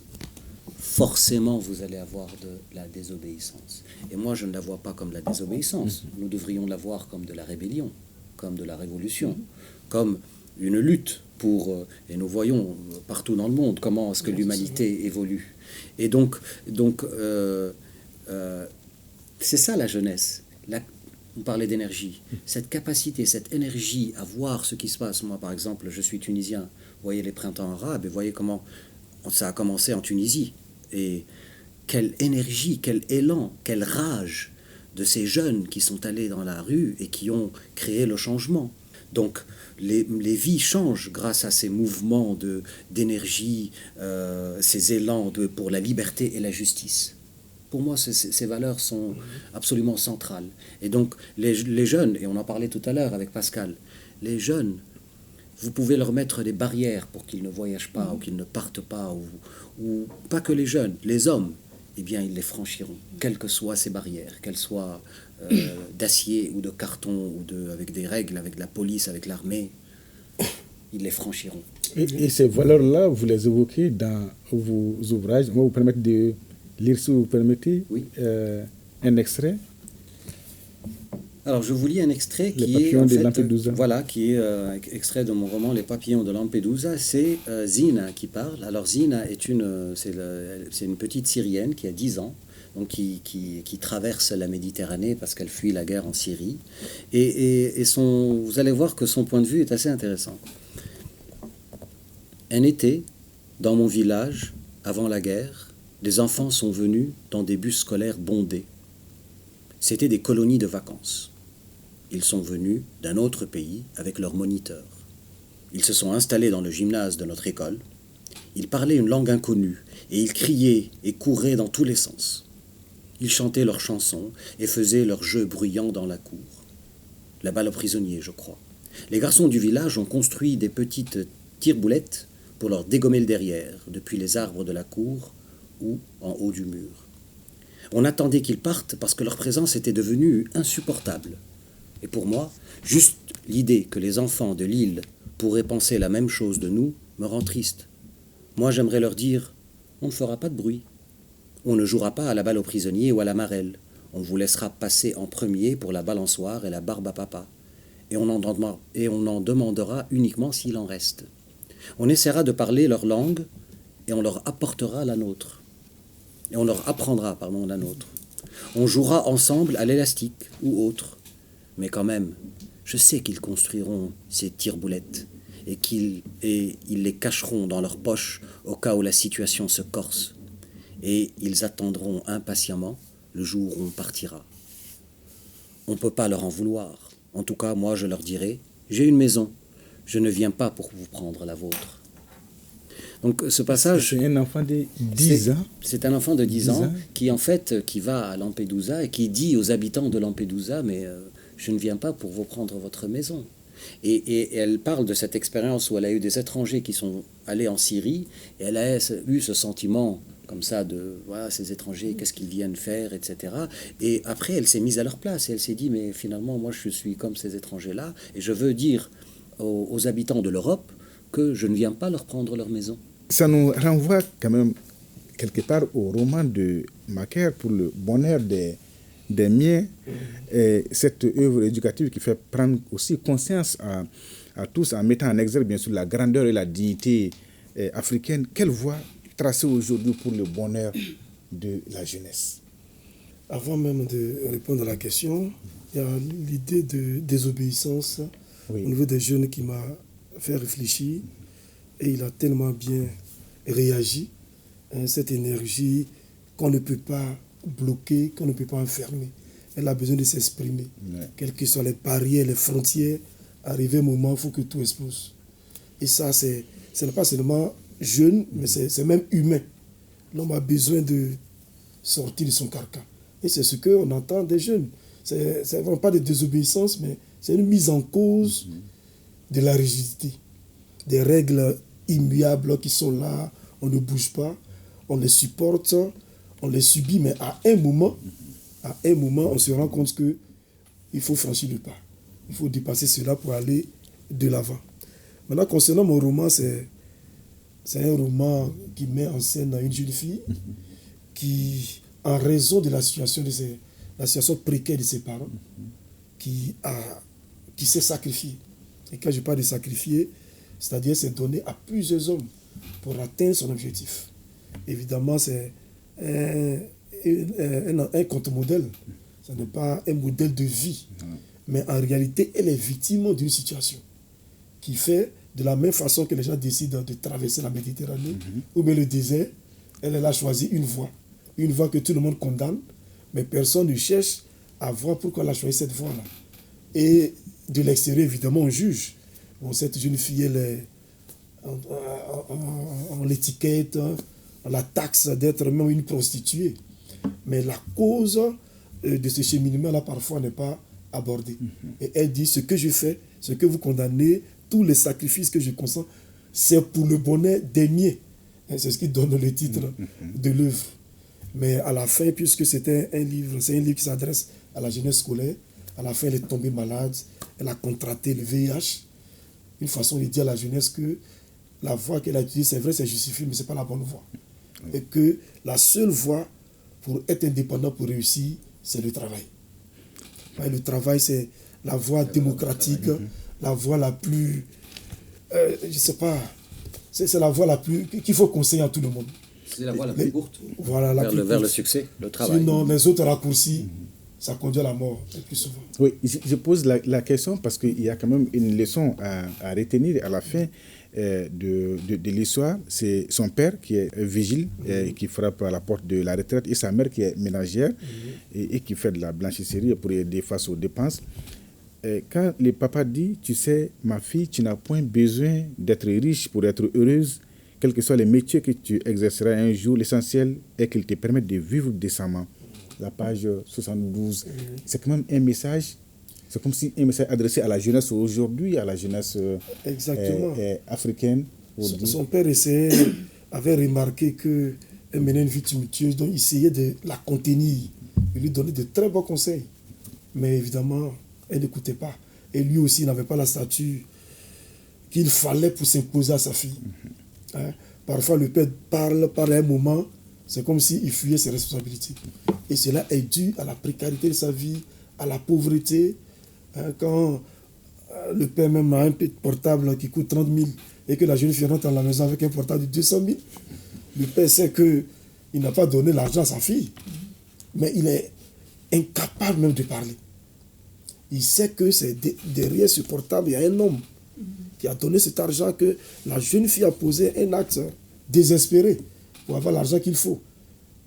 forcément vous allez avoir de la désobéissance. Et moi, je ne la vois pas comme de la désobéissance. Nous devrions la voir comme de la rébellion, comme de la révolution, comme une lutte pour... Et nous voyons partout dans le monde comment est-ce que l'humanité évolue. Et donc c'est ça la jeunesse. On parlait d'énergie. Cette capacité, cette énergie à voir ce qui se passe. Moi, par exemple, je suis tunisien. Vous voyez les printemps arabes et vous voyez comment ça a commencé en Tunisie. Et quelle énergie, quel élan, quelle rage de ces jeunes qui sont allés dans la rue et qui ont créé le changement. Donc, les vies changent grâce à ces mouvements d'énergie, ces élans pour la liberté et la justice. Pour moi, ces valeurs sont absolument centrales. Et donc, les jeunes, et on en parlait tout à l'heure avec Pascal, les jeunes, vous pouvez leur mettre des barrières pour qu'ils ne voyagent pas ou qu'ils ne partent pas, ou pas que les jeunes, les hommes, eh bien, ils les franchiront, quelles que soient ces barrières, qu'elles soient d'acier ou de carton, avec des règles, avec la police, avec l'armée, ils les franchiront. Et ces valeurs-là, vous les évoquez dans vos ouvrages. On va vous permettre de lire, si vous permettez, oui. Un extrait. Alors, je vous lis un extrait qui est, en fait, Lampedusa. Voilà, qui est extrait de mon roman Les Papillons de Lampedusa. C'est Zina qui parle. Alors, Zina c'est une petite Syrienne qui a 10 ans, donc qui traverse la Méditerranée parce qu'elle fuit la guerre en Syrie. Et vous allez voir que son point de vue est assez intéressant. Un été, dans mon village, avant la guerre, des enfants sont venus dans des bus scolaires bondés. C'était des colonies de vacances. Ils sont venus d'un autre pays avec leurs moniteurs. Ils se sont installés dans le gymnase de notre école. Ils parlaient une langue inconnue et ils criaient et couraient dans tous les sens. Ils chantaient leurs chansons et faisaient leurs jeux bruyants dans la cour. La balle aux prisonniers, je crois. Les garçons du village ont construit des petites tire-boulettes pour leur dégommer le derrière depuis les arbres de la cour ou en haut du mur. On attendait qu'ils partent parce que leur présence était devenue insupportable. Et pour moi, juste l'idée que les enfants de l'île pourraient penser la même chose de nous me rend triste. Moi, j'aimerais leur dire « On ne fera pas de bruit. On ne jouera pas à la balle aux prisonniers ou à la marelle. On vous laissera passer en premier pour la balançoire et la barbe à papa. Et on en demandera uniquement s'il en reste. On essaiera de parler leur langue et on leur apportera la nôtre. Et on leur apprendra, la nôtre. On jouera ensemble à l'élastique ou autre. Mais quand même, je sais qu'ils construiront ces tire-boulettes et ils les cacheront dans leurs poches au cas où la situation se corse. Et ils attendront impatiemment le jour où on partira. On ne peut pas leur en vouloir. En tout cas, moi, je leur dirai, j'ai une maison. Je ne viens pas pour vous prendre la vôtre. Donc ce passage... C'est un enfant de 10 ans. C'est un enfant de 10 ans qui, en fait, qui va à Lampedusa et qui dit aux habitants de Lampedusa, mais je ne viens pas pour vous prendre votre maison. Et elle parle de cette expérience où elle a eu des étrangers qui sont allés en Syrie, et elle a eu ce sentiment comme ça de, voilà, ces étrangers, qu'est-ce qu'ils viennent faire, etc. Et après, elle s'est mise à leur place, et elle s'est dit, mais finalement, moi, je suis comme ces étrangers-là, et je veux dire aux habitants de l'Europe que je ne viens pas leur prendre leur maison. Ça nous renvoie quand même quelque part au roman de Macaire pour le bonheur des miens, et cette œuvre éducative qui fait prendre aussi conscience à tous en mettant en exergue bien sûr la grandeur et la dignité africaine. Quelle voie tracer aujourd'hui pour le bonheur de la jeunesse? Avant même de répondre à la question, il y a l'idée de désobéissance au niveau des jeunes qui m'a fait réfléchir, et il a tellement bien réagi, cette énergie qu'on ne peut pas bloquer, qu'on ne peut pas enfermer. Elle a besoin de s'exprimer. Quelles que soient les barrières, les frontières, arrivé un moment, il faut que tout explose. Et ça, ce n'est pas seulement jeune, mais c'est même humain. L'homme a besoin de sortir de son carcan. Et c'est ce qu'on entend des jeunes. C'est vraiment pas de désobéissance, mais c'est une mise en cause de la rigidité. Des règles immuables qui sont là, on ne bouge pas, on les supporte, on les subit, mais à un moment, on se rend compte qu'il faut franchir le pas. Il faut dépasser cela pour aller de l'avant. Maintenant, concernant mon roman, c'est un roman qui met en scène une jeune fille qui, en raison de la situation précaire de ses parents, qui s'est sacrifiée. Et quand je parle de sacrifier, c'est-à-dire s'est donné à plusieurs hommes pour atteindre son objectif. Évidemment, c'est un contre-modèle. Ce n'est pas un modèle de vie. Mais en réalité, elle est victime d'une situation qui fait, de la même façon que les gens décident de traverser la Méditerranée ou bien le désert, elle a choisi une voie que tout le monde condamne, mais personne ne cherche à voir pourquoi elle a choisi cette voie-là. Et de l'extérieur, évidemment, on juge. Bon, cette jeune fille, elle est on l'étiquette, on la taxe d'être même une prostituée. Mais la cause de ce cheminement-là, parfois, n'est pas abordée. Et elle dit, ce que je fais, ce que vous condamnez, tous les sacrifices que je consens, c'est pour le bonheur des miens. C'est ce qui donne le titre de l'œuvre. Mais à la fin, puisque c'était un livre, c'est un livre qui s'adresse à la jeunesse scolaire, à la fin, elle est tombée malade, elle a contracté le VIH. Une façon de dire à la jeunesse que la voie qu'elle a utilisée, c'est vrai, c'est justifié, mais ce n'est pas la bonne voie. Et que la seule voie pour être indépendant, pour réussir, c'est le travail. Ouais, le travail, c'est la voie démocratique, la voie la plus... je ne sais pas, c'est la voie la plus... qu'il faut conseiller à tout le monde. C'est la voie la plus courte. Voilà, vers le succès, le travail. Sinon, les autres raccourcis, ça conduit à la mort le plus souvent. Oui, je pose la question parce qu'il y a quand même une leçon à retenir à la fin de l'histoire. C'est son père qui est vigile, qui frappe à la porte de la retraite, et sa mère qui est ménagère et qui fait de la blanchisserie pour aider face aux dépenses. Quand le papa dit, tu sais, ma fille, tu n'as point besoin d'être riche pour être heureuse, quels que soient les métiers que tu exerceras un jour, l'essentiel est qu'ils te permettent de vivre décemment. La page 72, c'est quand même un message, c'est comme si un message adressé à la jeunesse aujourd'hui, à la jeunesse africaine. Son père avait remarqué qu'elle menait une vie tumultueuse, donc il essayait de la contenir, il lui donnait de très bons conseils. Mais évidemment, elle n'écoutait pas. Et lui aussi n'avait pas la stature qu'il fallait pour s'imposer à sa fille. Parfois, le père parle un moment, c'est comme s'il fuyait ses responsabilités. Et cela est dû à la précarité de sa vie, à la pauvreté. Quand le père même a un petit portable qui coûte 30 000 et que la jeune fille rentre à la maison avec un portable de 200 000, le père sait qu'il n'a pas donné l'argent à sa fille. Mais il est incapable même de parler. Il sait que c'est derrière ce portable, il y a un homme qui a donné cet argent, que la jeune fille a posé un acte désespéré pour avoir l'argent qu'il faut.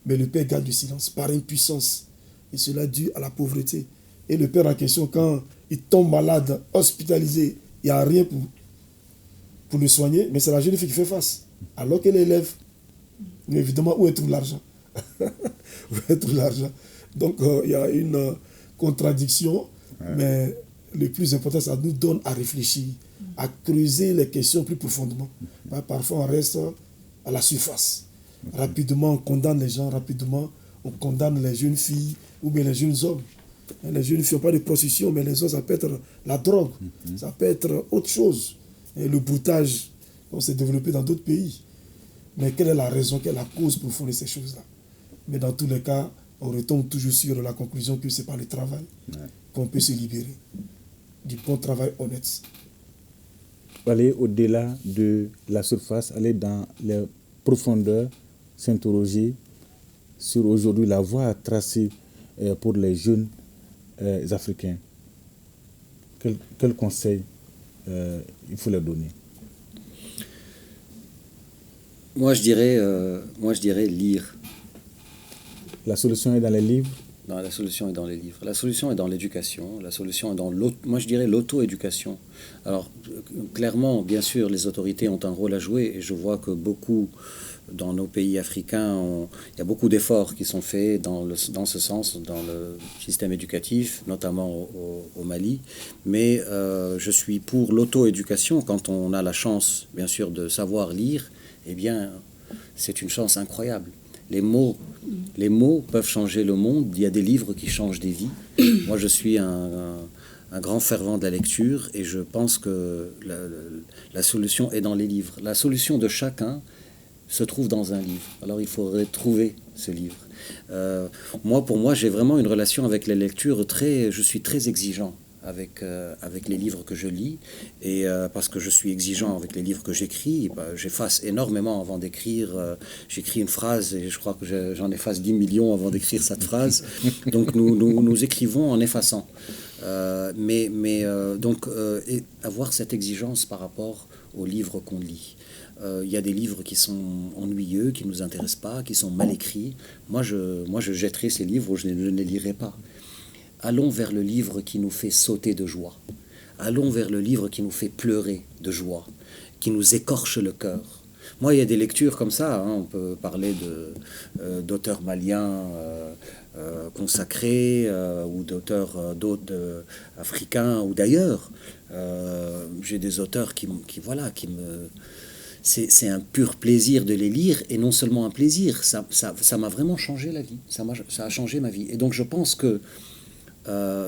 Mais le père garde du silence par impuissance. Et cela est dû à la pauvreté. Et le père en question, quand il tombe malade, hospitalisé, il n'y a rien pour le soigner, mais c'est la jeune fille qui fait face. Alors qu'elle est élève. Mais évidemment, où elle trouve l'argent? Où elle trouve l'argent? Donc, il y a une contradiction, mais le plus important, ça nous donne à réfléchir, à creuser les questions plus profondément. Parfois, on reste à la surface. Rapidement, on condamne les gens, rapidement, on condamne les jeunes filles ou bien les jeunes hommes. Les jeunes filles n'ont pas de prostitution, mais les hommes, ça peut être la drogue, ça peut être autre chose. Et le broutage, on s'est développé dans d'autres pays. Mais quelle est la raison, quelle est la cause profonde de ces choses-là? Mais dans tous les cas, on retombe toujours sur la conclusion que c'est par le travail qu'on peut se libérer. Du bon travail honnête. Aller au-delà de la surface, aller dans les profondeurs, s'interroger sur aujourd'hui la voie à tracer pour les jeunes africains. Quel conseil il faut leur donner? Moi, je dirais lire. La solution est dans les livres? Non, la solution est dans les livres. La solution est dans l'éducation. La solution est dans moi, je dirais l'auto-éducation. Alors, clairement, bien sûr, les autorités ont un rôle à jouer. Et je vois que beaucoup, dans nos pays africains, il y a beaucoup d'efforts qui sont faits dans ce sens, dans le système éducatif, notamment au Mali. Mais je suis pour l'auto-éducation. Quand on a la chance, bien sûr, de savoir lire, eh bien, c'est une chance incroyable. Les mots peuvent changer le monde. Il y a des livres qui changent des vies. Moi, je suis un grand fervent de la lecture et je pense que la solution est dans les livres. La solution de chacun se trouve dans un livre. Alors, il faudrait trouver ce livre. Pour moi, j'ai vraiment une relation avec la lecture je suis très exigeant avec les livres que je lis, et parce que je suis exigeant avec les livres que j'écris, j'efface énormément avant d'écrire. J'écris une phrase et je crois que j'en efface 10 millions avant d'écrire cette phrase. Donc nous écrivons en effaçant. Et avoir cette exigence par rapport aux livres qu'on lit. Il y a des livres qui sont ennuyeux, qui ne nous intéressent pas, qui sont mal écrits. Moi, je jetterai ces livres ou je ne les lirai pas. Allons vers le livre qui nous fait sauter de joie. allons vers le livre qui nous fait pleurer de joie, qui nous écorche le cœur. Moi, il y a des lectures comme ça, hein, on peut parler d'auteurs maliens consacrés ou d'auteurs africains ou d'ailleurs. J'ai des auteurs qui me... C'est un pur plaisir de les lire, et non seulement un plaisir, ça m'a vraiment changé la vie, ça a changé ma vie. Et donc je pense que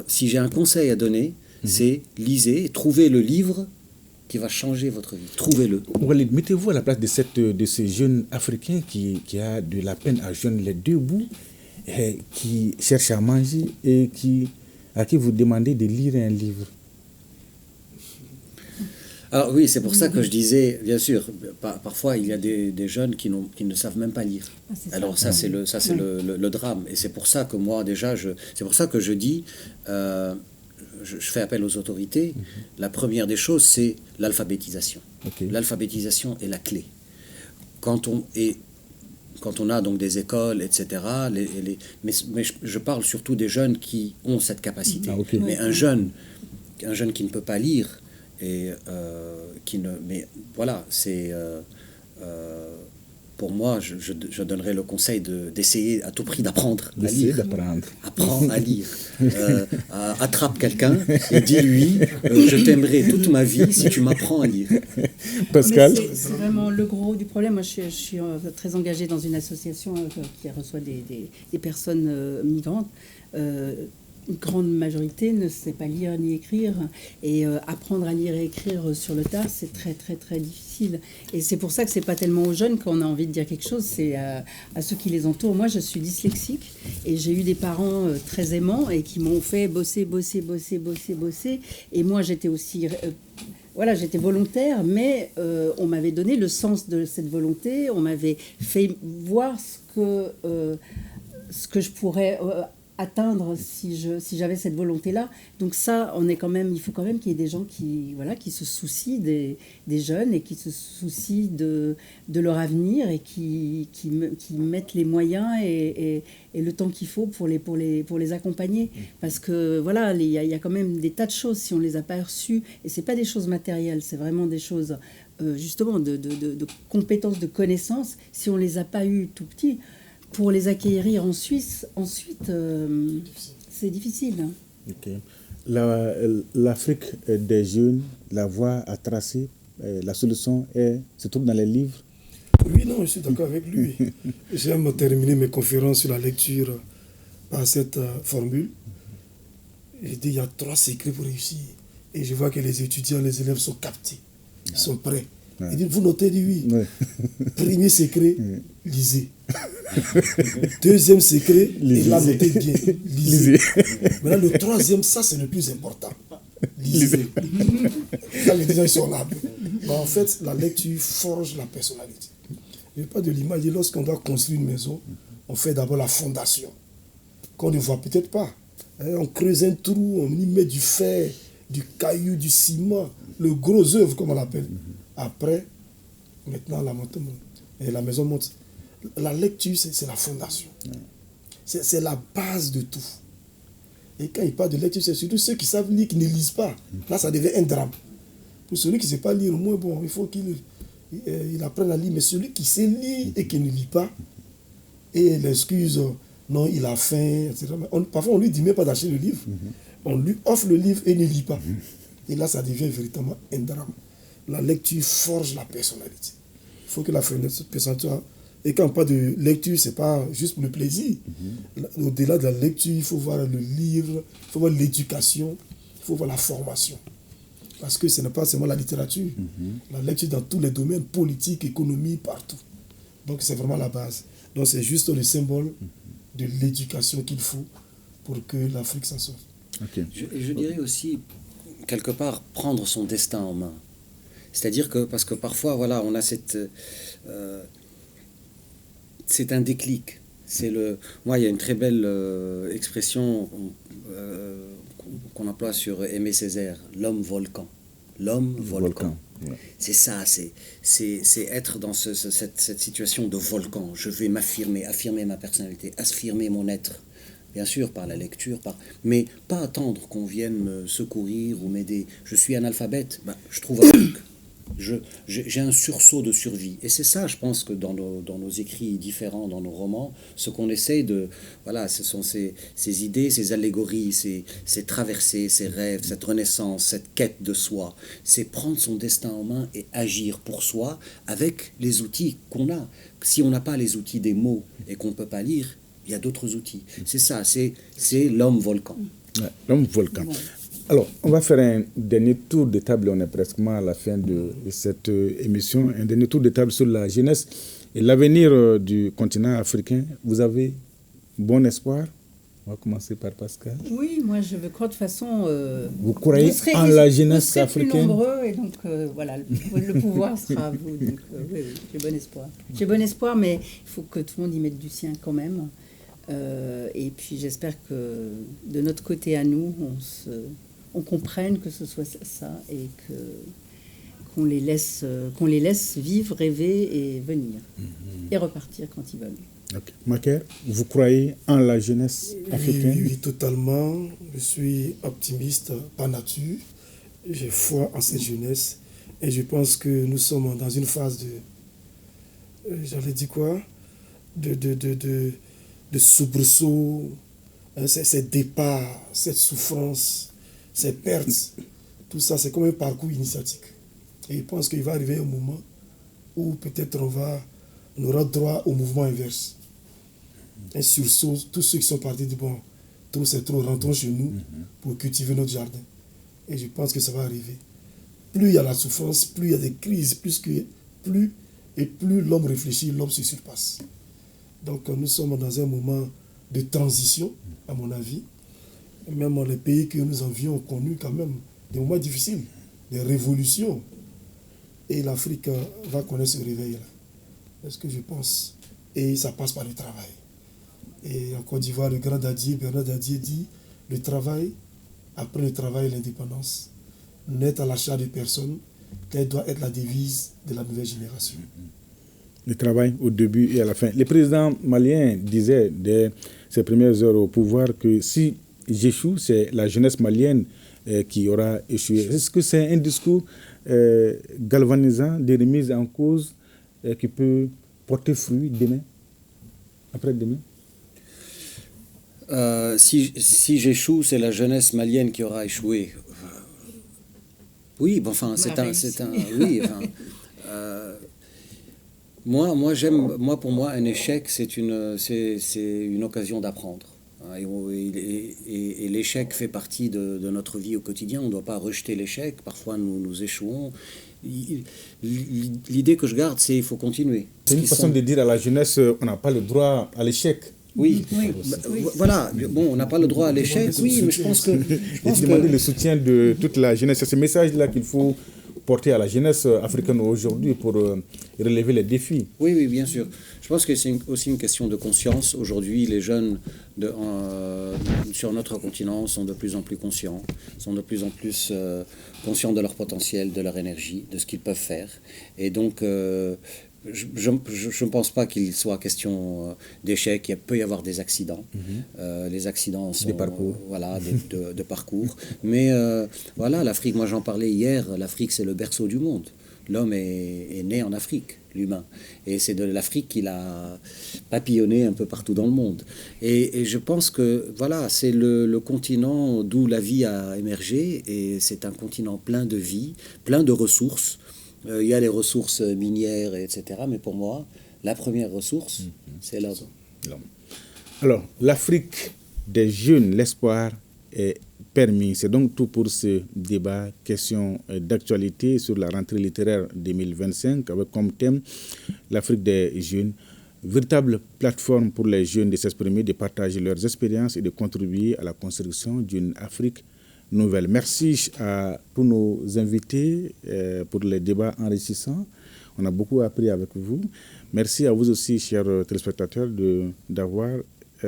si j'ai un conseil à donner, c'est lisez, trouvez le livre qui va changer votre vie. Trouvez-le. Walid, mettez-vous à la place de ce jeune Africain qui a de la peine à joindre les deux bouts, et qui cherche à manger et à qui vous demandez de lire un livre. Alors oui, c'est pour ça que je disais, bien sûr, parfois il y a des jeunes qui ne savent même pas lire. Alors ça, c'est le drame. Et c'est pour ça que moi, déjà, c'est pour ça que je dis... je fais appel aux autorités. La première des choses, c'est l'alphabétisation. L'alphabétisation est la clé. Quand on a donc des écoles, etc., mais je parle surtout des jeunes qui ont cette capacité. Mais un jeune qui ne peut pas lire, mais voilà, c'est... pour moi, je donnerais le conseil d'essayer à tout prix d'apprendre à lire. Apprends à lire. Attrape quelqu'un et dis-lui je t'aimerai toute ma vie si tu m'apprends à lire. Pascal? C'est vraiment le gros du problème. Moi, je suis très engagée dans une association qui reçoit des personnes migrantes. Une grande majorité ne sait pas lire ni écrire, et apprendre à lire et écrire sur le tard, c'est très très très difficile. Et c'est pour ça que c'est pas tellement aux jeunes qu'on a envie de dire quelque chose, c'est à ceux qui les entourent. Moi, je suis dyslexique et j'ai eu des parents très aimants et qui m'ont fait bosser. Et moi, j'étais aussi j'étais volontaire, mais on m'avait donné le sens de cette volonté, on m'avait fait voir ce que je pourrais atteindre si j'avais cette volonté-là. Donc ça, il faut quand même qu'il y ait des gens qui se soucient des jeunes et qui se soucient de leur avenir et qui mettent les moyens et le temps qu'il faut pour les accompagner. Parce que voilà, il y a quand même des tas de choses si on les a pas reçues, et c'est pas des choses matérielles, c'est vraiment des choses justement de compétences, de connaissances. Si on les a pas eues tout petits, pour les acquérir ensuite, c'est difficile. Okay. L'Afrique des jeunes, la voie à tracer, la solution se trouve dans les livres. Oui, non, je suis d'accord avec lui. J'aime terminer mes conférences sur la lecture par cette formule. Je dis, il y a 3 secrets pour réussir. Et je vois que les étudiants, les élèves sont captés, ils sont prêts. Il dit, vous notez, dit oui. Premier secret, lisez. Deuxième secret, et là, notez bien, lisez. Maintenant, le troisième, ça c'est le plus important. Lisez. Là, les gens sont là. En fait, la lecture forge la personnalité. Il n'y a pas de l'image. Lorsqu'on doit construire une maison, on fait d'abord la fondation, qu'on ne voit peut-être pas. On creuse un trou, on y met du fer, du caillou, du ciment, le gros œuvre, comme on l'appelle. Après, maintenant, la maison monte. La lecture, c'est la fondation. C'est la base de tout. Et quand il parle de lecture, c'est surtout ceux qui savent lire, qui ne lisent pas. Là, ça devient un drame. Pour celui qui ne sait pas lire, au moins, bon, il faut qu'il apprenne à lire. Mais celui qui sait lire et qui ne lit pas, et l'excuse, non, il a faim, etc. Parfois, on lui dit même pas d'acheter le livre. On lui offre le livre et il ne lit pas. Et là, ça devient véritablement un drame. La lecture forge la personnalité. Il faut que la personnalité... Et quand on parle de lecture, ce n'est pas juste pour le plaisir. Au-delà de la lecture, il faut voir le livre, il faut voir l'éducation, il faut voir la formation. Parce que ce n'est pas seulement la littérature. La lecture dans tous les domaines, politique, économie, partout. Donc c'est vraiment la base. Donc c'est juste le symbole de l'éducation qu'il faut pour que l'Afrique s'en sorte. Okay. Je dirais aussi, quelque part, prendre son destin en main. C'est-à-dire que, parce que parfois, voilà, on a c'est un déclic. Moi, il y a une très belle expression qu'on emploie sur Aimé Césaire, l'homme volcan. L'homme volcan. Ouais. C'est ça, c'est être dans cette situation de volcan. Je vais affirmer ma personnalité, affirmer mon être. bien sûr, par la lecture, mais pas attendre qu'on vienne me secourir ou m'aider. Je suis analphabète, je trouve un truc. J'ai un sursaut de survie. Et c'est ça, je pense, que dans nos écrits différents, dans nos romans, ce qu'on essaye de... Voilà, ce sont ces idées, ces allégories, ces traversées, ces rêves, cette renaissance, cette quête de soi. C'est prendre son destin en main et agir pour soi avec les outils qu'on a. Si on n'a pas les outils des mots et qu'on ne peut pas lire, il y a d'autres outils. C'est ça, c'est l'homme volcan. Ouais, l'homme volcan. Bon. Alors, on va faire un dernier tour de table, on est presque à la fin de cette émission, un dernier tour de table sur la jeunesse et l'avenir du continent africain. Vous avez bon espoir? On va commencer par Pascal. Oui, moi je crois de façon... vous croyez en la jeunesse africaine? Plus nombreux et donc voilà, le pouvoir sera à vous. Donc, oui, j'ai bon espoir. J'ai bon espoir, mais il faut que tout le monde y mette du sien quand même. Et puis j'espère que de notre côté à nous, on comprenne que ce soit ça et qu'on les laisse vivre, rêver et venir et repartir quand ils veulent. Okay. Maker, vous croyez en la jeunesse africaine? Oui, totalement. Je suis optimiste par nature. J'ai foi en cette jeunesse et je pense que nous sommes dans une phase de, j'allais dire quoi, de soubresaut, ces départs, cette souffrance, ces pertes, tout ça, c'est comme un parcours initiatique. Et je pense qu'il va arriver un moment où peut-être on aura droit au mouvement inverse. Un sursaut, tous ceux qui sont partis disent, bon, trop c'est trop, rentrons chez nous pour cultiver notre jardin. Et je pense que ça va arriver. Plus il y a la souffrance, plus il y a des crises, plus l'homme réfléchit, l'homme se surpasse. Donc nous sommes dans un moment de transition, à mon avis. Même les pays que nous envions ont connu quand même des moments difficiles, des révolutions. Et l'Afrique va connaître ce réveil-là. C'est ce que je pense. Et ça passe par le travail. Et en Côte d'Ivoire, le grand Bernard Dadier dit, le travail, après le travail, l'indépendance. N'être à l'achat de personnes, telle doit être la devise de la nouvelle génération. Le travail au début et à la fin. Le président malien disait dès ses premières heures au pouvoir que si j'échoue, c'est la jeunesse malienne qui aura échoué. Est-ce que c'est un discours galvanisant, de remise en cause qui peut porter fruit demain, après-demain? Si j'échoue, c'est la jeunesse malienne qui aura échoué. Oui, bon, enfin, oui, enfin, pour moi, un échec, c'est une occasion d'apprendre. Et l'échec fait partie de notre vie au quotidien. On ne doit pas rejeter l'échec. Parfois, nous échouons. L'idée que je garde, c'est qu'il faut continuer. C'est une façon de dire à la jeunesse, on n'a pas le droit à l'échec. Oui. Voilà. Bon, on n'a pas le droit à l'échec, oui, mais je pense que... demander le soutien de toute la jeunesse. C'est ce message-là qu'il faut porter à la jeunesse africaine aujourd'hui pour relever les défis. Oui, bien sûr. Je pense que c'est aussi une question de conscience. Aujourd'hui, les jeunes sur notre continent sont de plus en plus conscients, sont de plus en plus conscients de leur potentiel, de leur énergie, de ce qu'ils peuvent faire. Et donc... je ne pense pas qu'il soit question d'échec. Il peut y avoir des accidents. Les accidents sont... Des parcours. Voilà, de parcours. Mais voilà, l'Afrique, moi j'en parlais hier, l'Afrique c'est le berceau du monde. L'homme est né en Afrique, l'humain. Et c'est de l'Afrique qu'il a papillonné un peu partout dans le monde. Et je pense que voilà, c'est le continent d'où la vie a émergé. Et c'est un continent plein de vie, plein de ressources. Il y a les ressources minières, etc. Mais pour moi, la première ressource, c'est l'homme. Alors, l'Afrique des jeunes, l'espoir est permis. C'est donc tout pour ce débat. Question d'actualité sur la rentrée littéraire 2025 avec comme thème l'Afrique des jeunes. Véritable plateforme pour les jeunes de s'exprimer, de partager leurs expériences et de contribuer à la construction d'une Afrique nouvelle. Merci à tous nos invités pour les débats enrichissants. On a beaucoup appris avec vous. Merci à vous aussi, chers téléspectateurs, d'avoir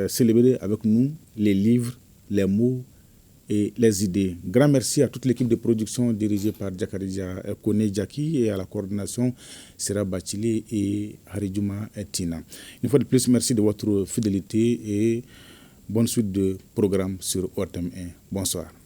célébré avec nous les livres, les mots et les idées. Grand merci à toute l'équipe de production dirigée par Djakaridja Kone Djaki et à la coordination Sera Bachile et Haridjouma Tina. Une fois de plus, merci de votre fidélité et Bonne suite de programme sur ORTM 1. Bonsoir.